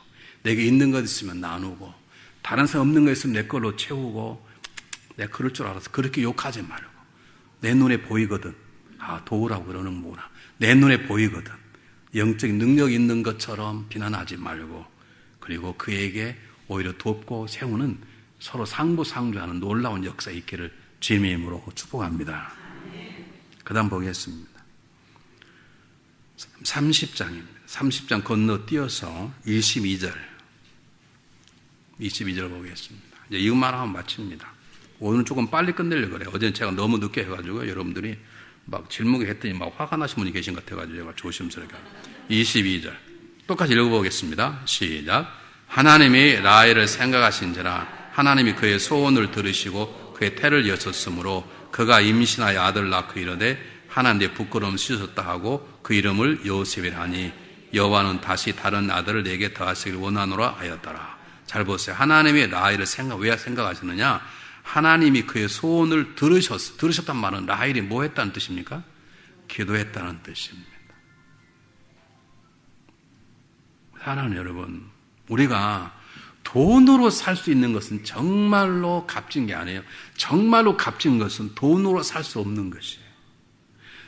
Speaker 1: 내게 있는 것 있으면 나누고 다른 사람 없는 것 있으면 내 걸로 채우고 내가 그럴 줄 알아서 그렇게 욕하지 말고 내 눈에 보이거든. 아, 도우라고 그러는 거구나. 내 눈에 보이거든. 영적인 능력이 있는 것처럼 비난하지 말고 그리고 그에게 오히려 돕고 세우는 서로 상부상조하는 놀라운 역사 있기를 주님의 이름으로 축복합니다. 그 다음 보겠습니다. 30장입니다. 30장 건너뛰어서 22절 보겠습니다. 이제 이것만 하면 마칩니다. 오늘 조금 빨리 끝내려고 그래요. 어제는 제가 너무 늦게 해가지고 여러분들이 막 질문을 했더니 막 화가 나신 분이 계신 것 같아가지고 제가 조심스럽게 22절 똑같이 읽어보겠습니다. 시작. 하나님이 라헬을 생각하신지라 하나님이 그의 소원을 들으시고 그의 태를 여셨으므로 그가 임신하여 아들 낳고 이르되 하나님의 부끄러움 씻었다 하고 그 이름을 요셉이라 하니 여호와는 다시 다른 아들을 내게 더하시기를 원하노라 하였더라. 잘 보세요. 하나님이 라헬을 왜 생각하시느냐? 하나님이 그의 소원을 들으셨단 말은 라헬이 뭐 했다는 뜻입니까? 기도했다는 뜻입니다. 사랑하는 여러분, 우리가 돈으로 살 수 있는 것은 정말로 값진 게 아니에요. 정말로 값진 것은 돈으로 살 수 없는 것이에요.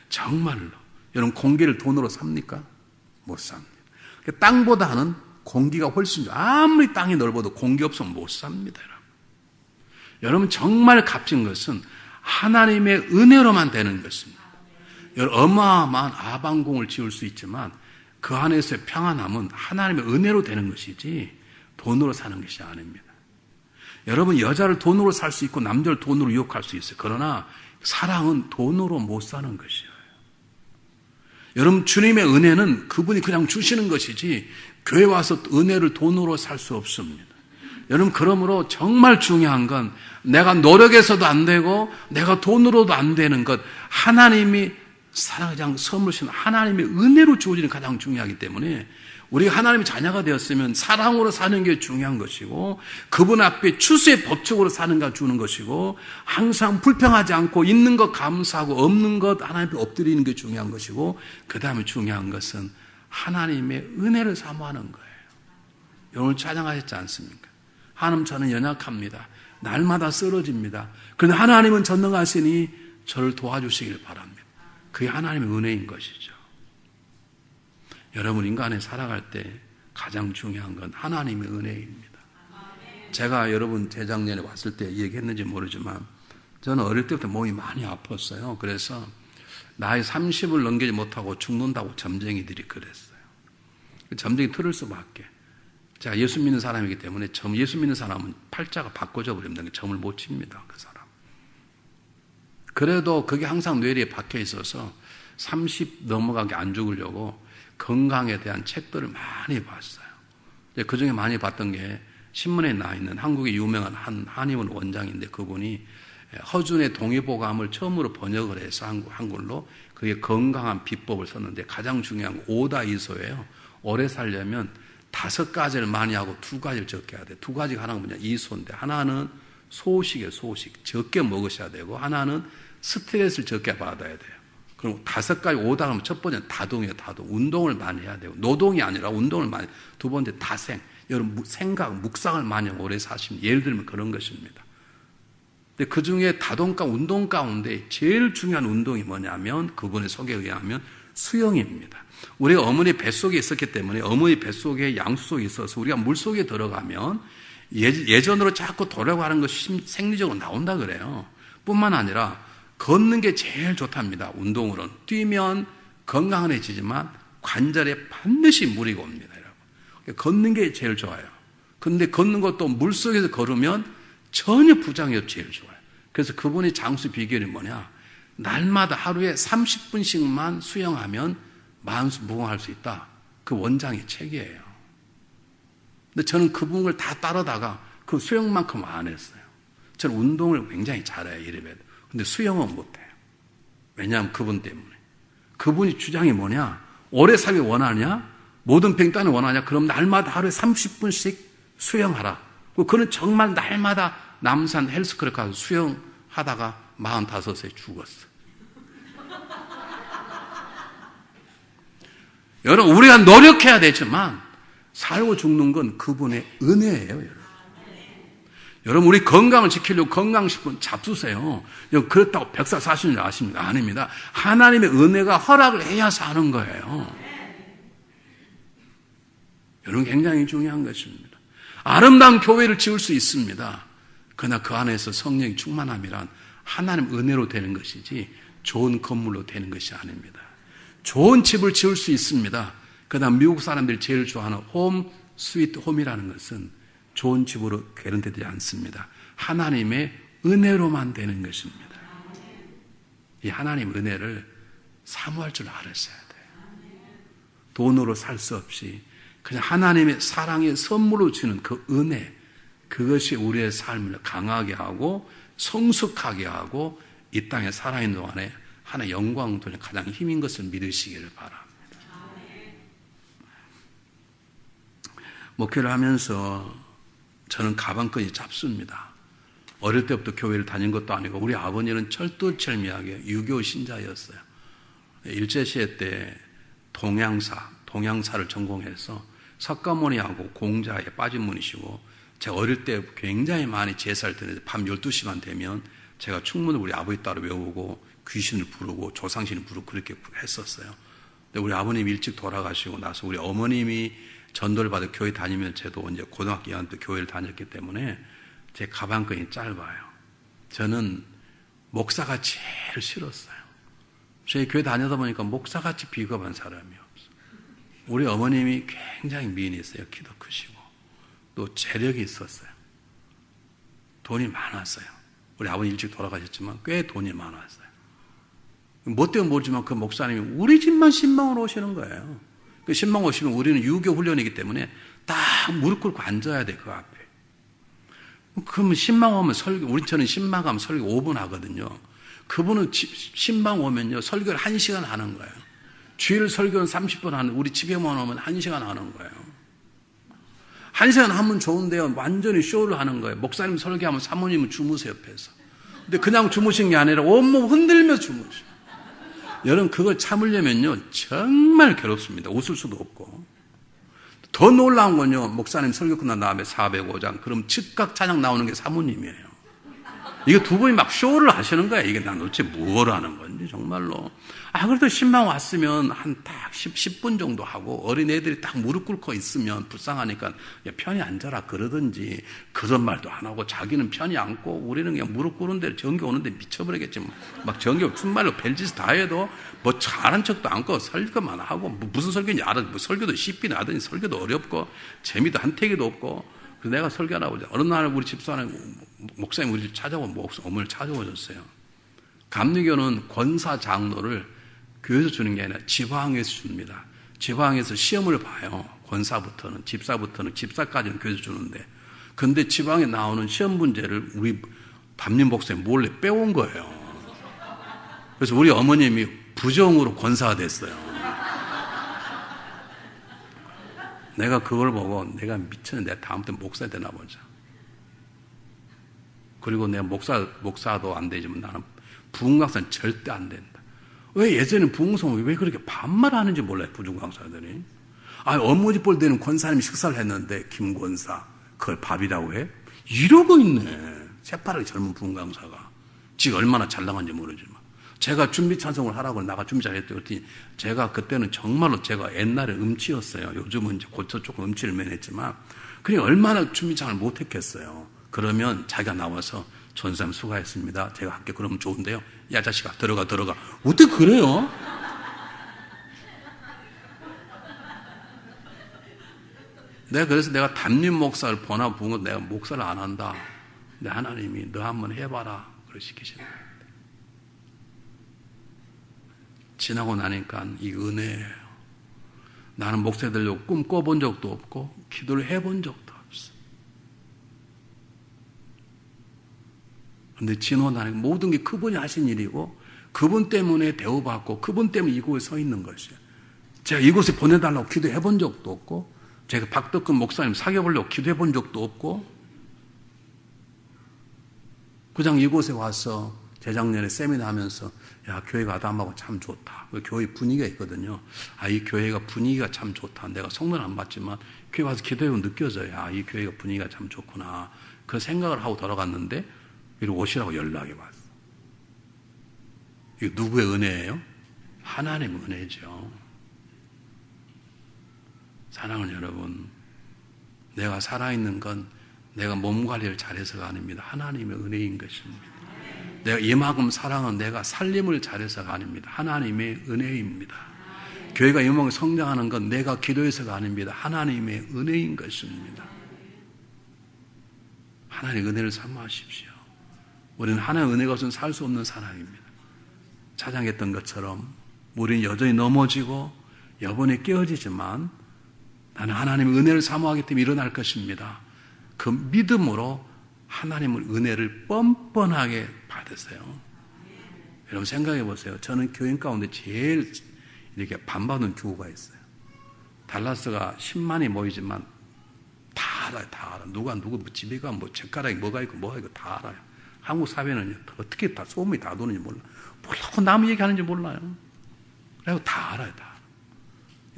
Speaker 1: 정말로. 여러분 공기를 돈으로 삽니까? 못 삽니다. 땅보다는 공기가 훨씬 아무리 땅이 넓어도 공기 없으면 못 삽니다. 여러분 정말 값진 것은 하나님의 은혜로만 되는 것입니다. 여러분 어마어마한 아방궁을 지을 수 있지만 그 안에서의 평안함은 하나님의 은혜로 되는 것이지 돈으로 사는 것이 아닙니다. 여러분 여자를 돈으로 살 수 있고 남자를 돈으로 유혹할 수 있어요. 그러나 사랑은 돈으로 못 사는 것이에요. 여러분 주님의 은혜는 그분이 그냥 주시는 것이지 교회 와서 은혜를 돈으로 살 수 없습니다. 여러분 그러므로 정말 중요한 건 내가 노력해서도 안 되고 내가 돈으로도 안 되는 것 하나님이 가장 선물신 하나님의 은혜로 주어지는 가장 중요하기 때문에 우리가 하나님의 자녀가 되었으면 사랑으로 사는 게 중요한 것이고 그분 앞에 추수의 법칙으로 사는 가 주는 것이고 항상 불평하지 않고 있는 것 감사하고 없는 것 하나님 앞에 엎드리는 게 중요한 것이고 그 다음에 중요한 것은 하나님의 은혜를 사모하는 거예요. 오늘 찬양하셨지 않습니까? 하나님 저는 연약합니다. 날마다 쓰러집니다. 그런데 하나님은 전능하시니 저를 도와주시길 바랍니다. 그게 하나님의 은혜인 것이죠. 여러분 인간에 살아갈 때 가장 중요한 건 하나님의 은혜입니다. 제가 여러분 재작년에 왔을 때 얘기했는지 모르지만 저는 어릴 때부터 몸이 많이 아팠어요. 그래서 나이 30을 넘기지 못하고 죽는다고 점쟁이들이 그랬어요. 점쟁이 틀을 수밖에. 제가 예수 믿는 사람이기 때문에 예수 믿는 사람은 팔자가 바꿔져 버립니다. 점을 못 칩니다. 그 사람. 그래도 그게 항상 뇌리에 박혀 있어서 30 넘어가게 안 죽으려고 건강에 대한 책들을 많이 봤어요. 그 중에 많이 봤던 게 신문에 나 있는 한국의 유명한 한 한의원 원장인데 그분이 허준의 동의보감을 처음으로 번역을 해서 한글로 그게 건강한 비법을 썼는데 가장 중요한 건 오다이소예요. 오래 살려면 5가지를 많이 하고 2가지를 적게 해야 돼. 2가지가 하나가 뭐냐 이소인데 하나는 소식이에요. 소식. 적게 먹으셔야 되고 하나는 스트레스를 적게 받아야 돼요. 그럼 5가지 오다 하면 첫 번째는 다동이에요. 다동. 운동을 많이 해야 되고 노동이 아니라 운동을 많이. 두 번째 다생. 여러분 생각, 묵상을 많이 오래 사시면 예를 들면 그런 것입니다. 근데 그 중에 다동과 운동 가운데 제일 중요한 운동이 뭐냐면 그분의 소개에 의하면 수영입니다. 우리가 어머니 뱃속에 있었기 때문에 어머니 뱃속에 양수 속에 있어서 우리가 물속에 들어가면 예전으로 자꾸 돌아가는 것이 생리적으로 나온다 그래요. 뿐만 아니라 걷는 게 제일 좋답니다. 운동으로는. 뛰면 건강해지지만 관절에 반드시 무리가 옵니다. 여러분. 걷는 게 제일 좋아요. 그런데 걷는 것도 물속에서 걸으면 전혀 부작용이 없이 제일 좋아요. 그래서 그분의 장수 비결이 뭐냐? 날마다 하루에 30분씩만 수영하면 만수 무궁할 수 있다. 그 원장의 책이에요. 근데 저는 그분을 다 따르다가 그 수영만큼 안 했어요. 저는 운동을 굉장히 잘해요. 이래봬도. 근데 수영은 못해요. 왜냐하면 그분 때문에. 그분이 주장이 뭐냐? 오래 살기 원하냐? 모든 병단을 원하냐? 그럼 날마다 하루에 30분씩 수영하라. 그는 정말 날마다 남산 헬스클럽 가서 수영하다가 45세 죽었어. 여러분, 우리가 노력해야 되지만 살고 죽는 건 그분의 은혜예요, 여러분. 여러분, 우리 건강을 지키려고 건강식품 잡수세요. 그렇다고 100살 사시는 줄 아십니까? 아닙니다. 하나님의 은혜가 허락을 해야 사는 거예요. 여러분, 굉장히 중요한 것입니다. 아름다운 교회를 지을 수 있습니다. 그러나 그 안에서 성령이 충만함이란 하나님 은혜로 되는 것이지 좋은 건물로 되는 것이 아닙니다. 좋은 집을 지을 수 있습니다. 그러나 미국 사람들이 제일 좋아하는 홈 스위트 홈이라는 것은 좋은 집으로 개런되지 않습니다. 하나님의 은혜로만 되는 것입니다. 이 하나님 은혜를 사모할 줄 알았어야 돼요. 돈으로 살 수 없이 그냥 하나님의 사랑의 선물로 주는 그 은혜, 그것이 우리의 삶을 강하게 하고 성숙하게 하고 이 땅에 살아있는 동안에 하나의 영광 돌려 가장 힘인 것을 믿으시기를 바랍니다. 목회를 하면서 저는 가방끈이 잡습니다. 어릴 때부터 교회를 다닌 것도 아니고 우리 아버지는 철두철미하게 유교 신자였어요. 일제시대 때 동양사를 전공해서 석가모니하고 공자에 빠진 분이시고 제가 어릴 때 굉장히 많이 제사를 드는데 밤 12시만 되면 제가 충문을 우리 아버지 따라 외우고 귀신을 부르고 조상신을 부르고 그렇게 했었어요. 근데 우리 아버님이 일찍 돌아가시고 나서 우리 어머님이 전도를 받아 교회 다니면 저도 이제 고등학교 2학년 때 교회를 다녔기 때문에 제 가방끈이 짧아요. 저는 목사가 제일 싫었어요. 저희 교회 다니다 보니까 목사같이 비겁한 사람이 없어요. 우리 어머님이 굉장히 미인이었어요. 키도 크시고 또 재력이 있었어요. 돈이 많았어요. 우리 아버지 일찍 돌아가셨지만 꽤 돈이 많았어요. 뭐 때문에 모르지만 그 목사님이 우리 집만 신방으로 오시는 거예요. 그 신방 오시면 우리는 유교 훈련이기 때문에 딱 무릎 꿇고 앉아야 돼, 그 앞에. 그러면 신방 오면 저는 신방 가면 설교 5분 하거든요. 그분은 신방 오면요, 설교를 1시간 하는 거예요. 주일 설교는 30분 하는, 우리 집에만 오면 1시간 하는 거예요. 1시간 하면 좋은데요, 완전히 쇼를 하는 거예요. 목사님 설교하면 사모님은 주무세요, 옆에서. 근데 그냥 주무신 게 아니라 온몸 흔들며 주무셔. 여러분, 그걸 참으려면요, 정말 괴롭습니다. 웃을 수도 없고. 더 놀라운 건요, 목사님 설교 끝난 다음에 405장, 그럼 즉각 찬양 나오는 게 사모님이에요. 이게 두 분이 막 쇼를 하시는 거예요. 이게 난 도대체 뭘 하는 건지, 정말로. 그래도 신방 왔으면 한 딱 10분 정도 하고, 어린애들이 딱 무릎 꿇고 있으면 불쌍하니까, 야, 편히 앉아라, 그러든지, 그런 말도 안 하고, 자기는 편히 앉고, 우리는 그냥 무릎 꿇는데 전교 오는데 미쳐버리겠지. 막 전교 춘말로 벨짓 다 해도, 뭐 잘한 척도 않고, 설교만 하고, 무슨 설교인지 알아. 뭐 설교도 쉽게 나더니 설교도 어렵고, 재미도 한태기도 없고, 그래서 내가 설교하라고 하자. 어느 날 우리 집사람이, 목사님 우리 집 어머니를 찾아오셨어요. 감리교는 권사 장로를 교회에서 주는 게 아니라 지방에서 줍니다. 지방에서 시험을 봐요. 권사부터는, 집사부터는, 집사까지는 교회에서 주는데. 근데 지방에 나오는 시험 문제를 우리 담임 목사님 몰래 빼온 거예요. 그래서 우리 어머님이 부정으로 권사가 됐어요. 내가 그걸 보고 내가 미쳤는데 다음부터 목사 되나 보자. 그리고 내가 목사도 안 되지만 나는 부흥강사는 절대 안 된다. 왜 예전에는 부흥성이 왜 그렇게 반말하는지 몰라요, 부흥강사들이. 업무 볼 때는 권사님이 식사를 했는데 김권사 그걸 밥이라고 해? 이러고 있네. 새파랗게 젊은 부흥강사가. 지가 얼마나 잘 나간지 모르지만. 제가 준비 찬송을 하라고 나가 준비 잘했더니 제가 그때는 정말로 제가 옛날에 음치였어요. 요즘은 이제 고쳐 조금 음치를 면했지만 그게 얼마나 준비 찬송을 못했겠어요. 그러면 자기가 나와서 전사님 수고하셨습니다. 제가 할게. 그러면 좋은데요. 야 자식아 들어가. 어떻게 그래요? 그래서 내가 담임 목사를 보나 부은 건 내가 목사를 안 한다. 근데 하나님이 너 한번 해봐라. 그걸 시키시는 거예요. 지나고 나니까 이 은혜예요. 나는 목사 되려고 꿈 꿔본 적도 없고 기도를 해본 적도 없어. 그런데 지나고 나니까 모든 게 그분이 하신 일이고 그분 때문에 대우받고 그분 때문에 이곳에 서 있는 것이에요. 제가 이곳에 보내달라고 기도해 본 적도 없고 제가 박덕근 목사님 사귀어보려고 기도해 본 적도 없고 그냥 이곳에 와서 재작년에 세미나 하면서 야, 교회가 아담하고 참 좋다. 교회 분위기가 있거든요. 아, 이 교회가 분위기가 참 좋다. 내가 성도는 안 봤지만 교회 와서 기도해보면 느껴져요. 아, 이 교회가 분위기가 참 좋구나. 그 생각을 하고 돌아갔는데 이리로 오시라고 연락이 왔어. 이거 누구의 은혜예요? 하나님의 은혜죠. 사랑하는 여러분, 내가 살아있는 건 내가 몸 관리를 잘해서가 아닙니다. 하나님의 은혜인 것입니다. 내가 이만큼 사랑은 내가 살림을 잘해서가 아닙니다. 하나님의 은혜입니다. 교회가 이만큼 성장하는 건 내가 기도해서가 아닙니다. 하나님의 은혜인 것입니다. 하나님의 은혜를 사모하십시오. 우리는 하나님의 은혜가 없으면 살 수 없는 사람입니다. 찬양했던 것처럼 우리는 여전히 넘어지고 여번에 깨어지지만 나는 하나님의 은혜를 사모하기 때문에 일어날 것입니다. 그 믿음으로 하나님의 은혜를 뻔뻔하게 받으세요. 여러분 생각해 보세요. 저는 교인 가운데 제일 이렇게 반받은 교우가 있어요. 달라스가 10만이 모이지만 다 알아요. 다 알아요. 누가 누구 집에 가면 뭐 젓가락이 뭐가 있고 다 알아요. 한국 사회는 어떻게 다 소문이 다 도는지 몰라요. 몰라고 남 얘기하는지 몰라요. 그리고 다 알아요.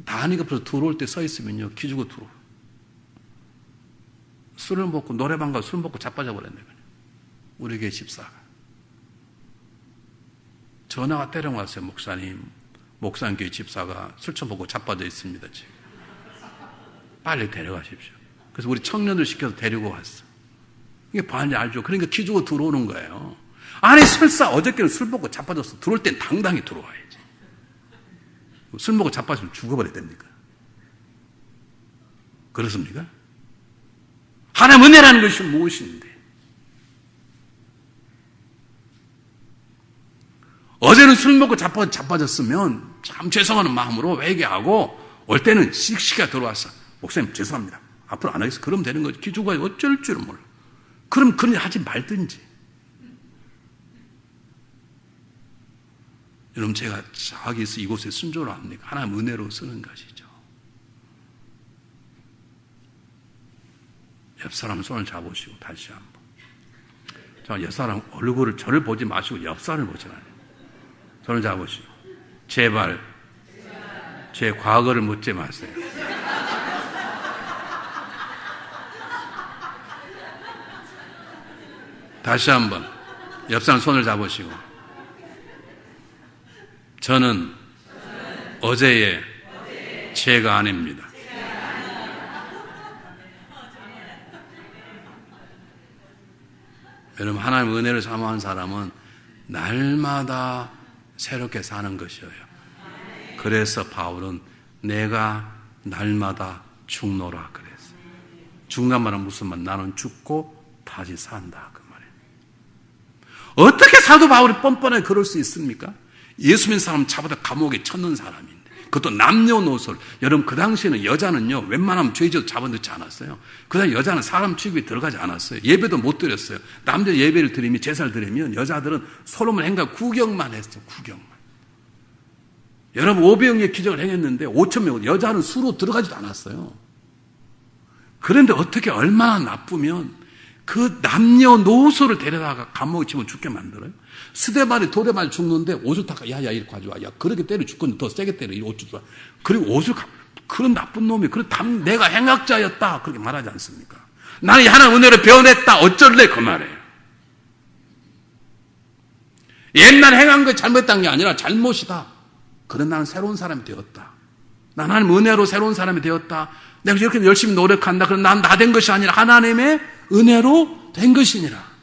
Speaker 1: 다 아니까 벌써 들어올 때 서 있으면요. 기죽어 들어오고. 술을 먹고 노래방 가서 술 먹고 자빠져 버렸네. 우리 교회 집사가 전화가 때려왔어요. 목사님 교회 집사가 술 처먹고 자빠져 있습니다. 지금 빨리 데려가십시오. 그래서 우리 청년들 시켜서 데리고 왔어. 이게 반지 알죠? 그러니까 기죽어 들어오는 거예요. 아니 설사 어저께는 술 먹고 자빠졌어. 들어올 땐 당당히 들어와야지. 술 먹고 자빠지면 죽어버려야 됩니까? 그렇습니까? 하나님 은혜라는 것이 무엇인데? 어제는 술 먹고 자빠졌으면 참 죄송하는 마음으로 회개하고 올 때는 씩씩하게 들어왔어. 목사님 죄송합니다. 앞으로 안 하겠어. 그러면 되는 거지. 기죽어 어쩔 줄은 몰라. 그럼 그런 일 하지 말든지. 여러분 제가 자기 있어 이곳에 순조로 합니까? 하나님 은혜로 쓰는 것이죠. 옆 사람 손을 잡으시고 다시 한번. 자, 옆 사람 얼굴을 저를 보지 마시고 옆 사람을 보잖아요. 손을 잡으시고 제발 제 과거를 묻지 마세요. 다시 한번 옆 사람 손을 잡으시고 저는 어제의 죄가 아닙니다. 여러분 하나님의 은혜를 사모하는 사람은 날마다 새롭게 사는 것이에요. 그래서 바울은 내가 날마다 죽노라 그랬어. 죽는 말은 무슨 말? 나는 죽고 다시 산다 그 말이에요. 어떻게 사도 바울이 뻔뻔하게 그럴 수 있습니까? 예수 믿는 사람 잡아다 감옥에 쳤는 사람인데 그것도 남녀노소. 여러분 그 당시에는 여자는요 웬만하면 죄지어도 잡아넣지 않았어요. 그 당시 여자는 사람 취급에 들어가지 않았어요. 예배도 못 드렸어요. 남자 예배를 드리면 제사를 드리면 여자들은 솔로몬 행각 구경만 했어요. 구경만. 여러분 500명의 기적을 행했는데 5,000명 여자는 수로 들어가지도 않았어요. 그런데 어떻게 얼마나 나쁘면 그 남녀노소를 데려다가 감옥에 집어 죽게 만들어요. 스데반이 돌에 맞아 죽는데 옷을 닦아. 야 이렇게 가져와. 야 그렇게 때려 죽건데 더 세게 때려. 이 옷을 줘. 그리고 옷을 그런 나쁜 놈이 내가 행악자였다 그렇게 말하지 않습니까? 나는 하나님 은혜를 배워냈다 어쩔래 그 말이에요. 옛날 행한 거 잘못했다는 게 아니라 잘못이다. 그런 나는 새로운 사람이 되었다. 난 하나님 은혜로 새로운 사람이 되었다. 내가 이렇게 열심히 노력한다. 그럼 난 나 된 것이 아니라 하나님의 은혜로 된 것이니라.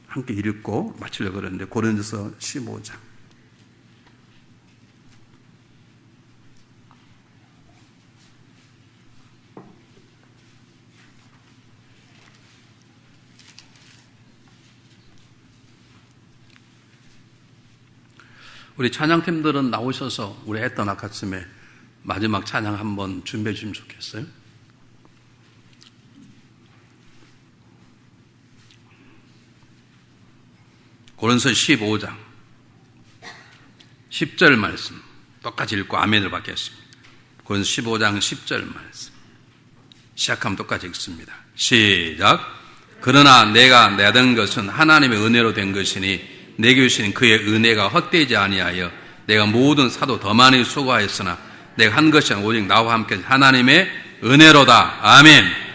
Speaker 1: 함께 읽고 마치려고 그러는데 고린도서 15장. 우리 찬양팀들은 나오셔서 우리 했던 아카츠에 마지막 찬양 한번 준비해 주시면 좋겠어요. 고린도서 15장 10절 말씀 똑같이 읽고 아멘을 받겠습니다. 고린도서 15장 10절 말씀 시작하면 똑같이 읽습니다. 시작. 그러나 내가 내던 것은 하나님의 은혜로 된 것이니 내게 주신 그의 은혜가 헛되지 아니하여 내가 모든 사도 더 많이 수고하였으나 내가 한 것이 오직 나와 함께 하나님의 은혜로다. 아멘.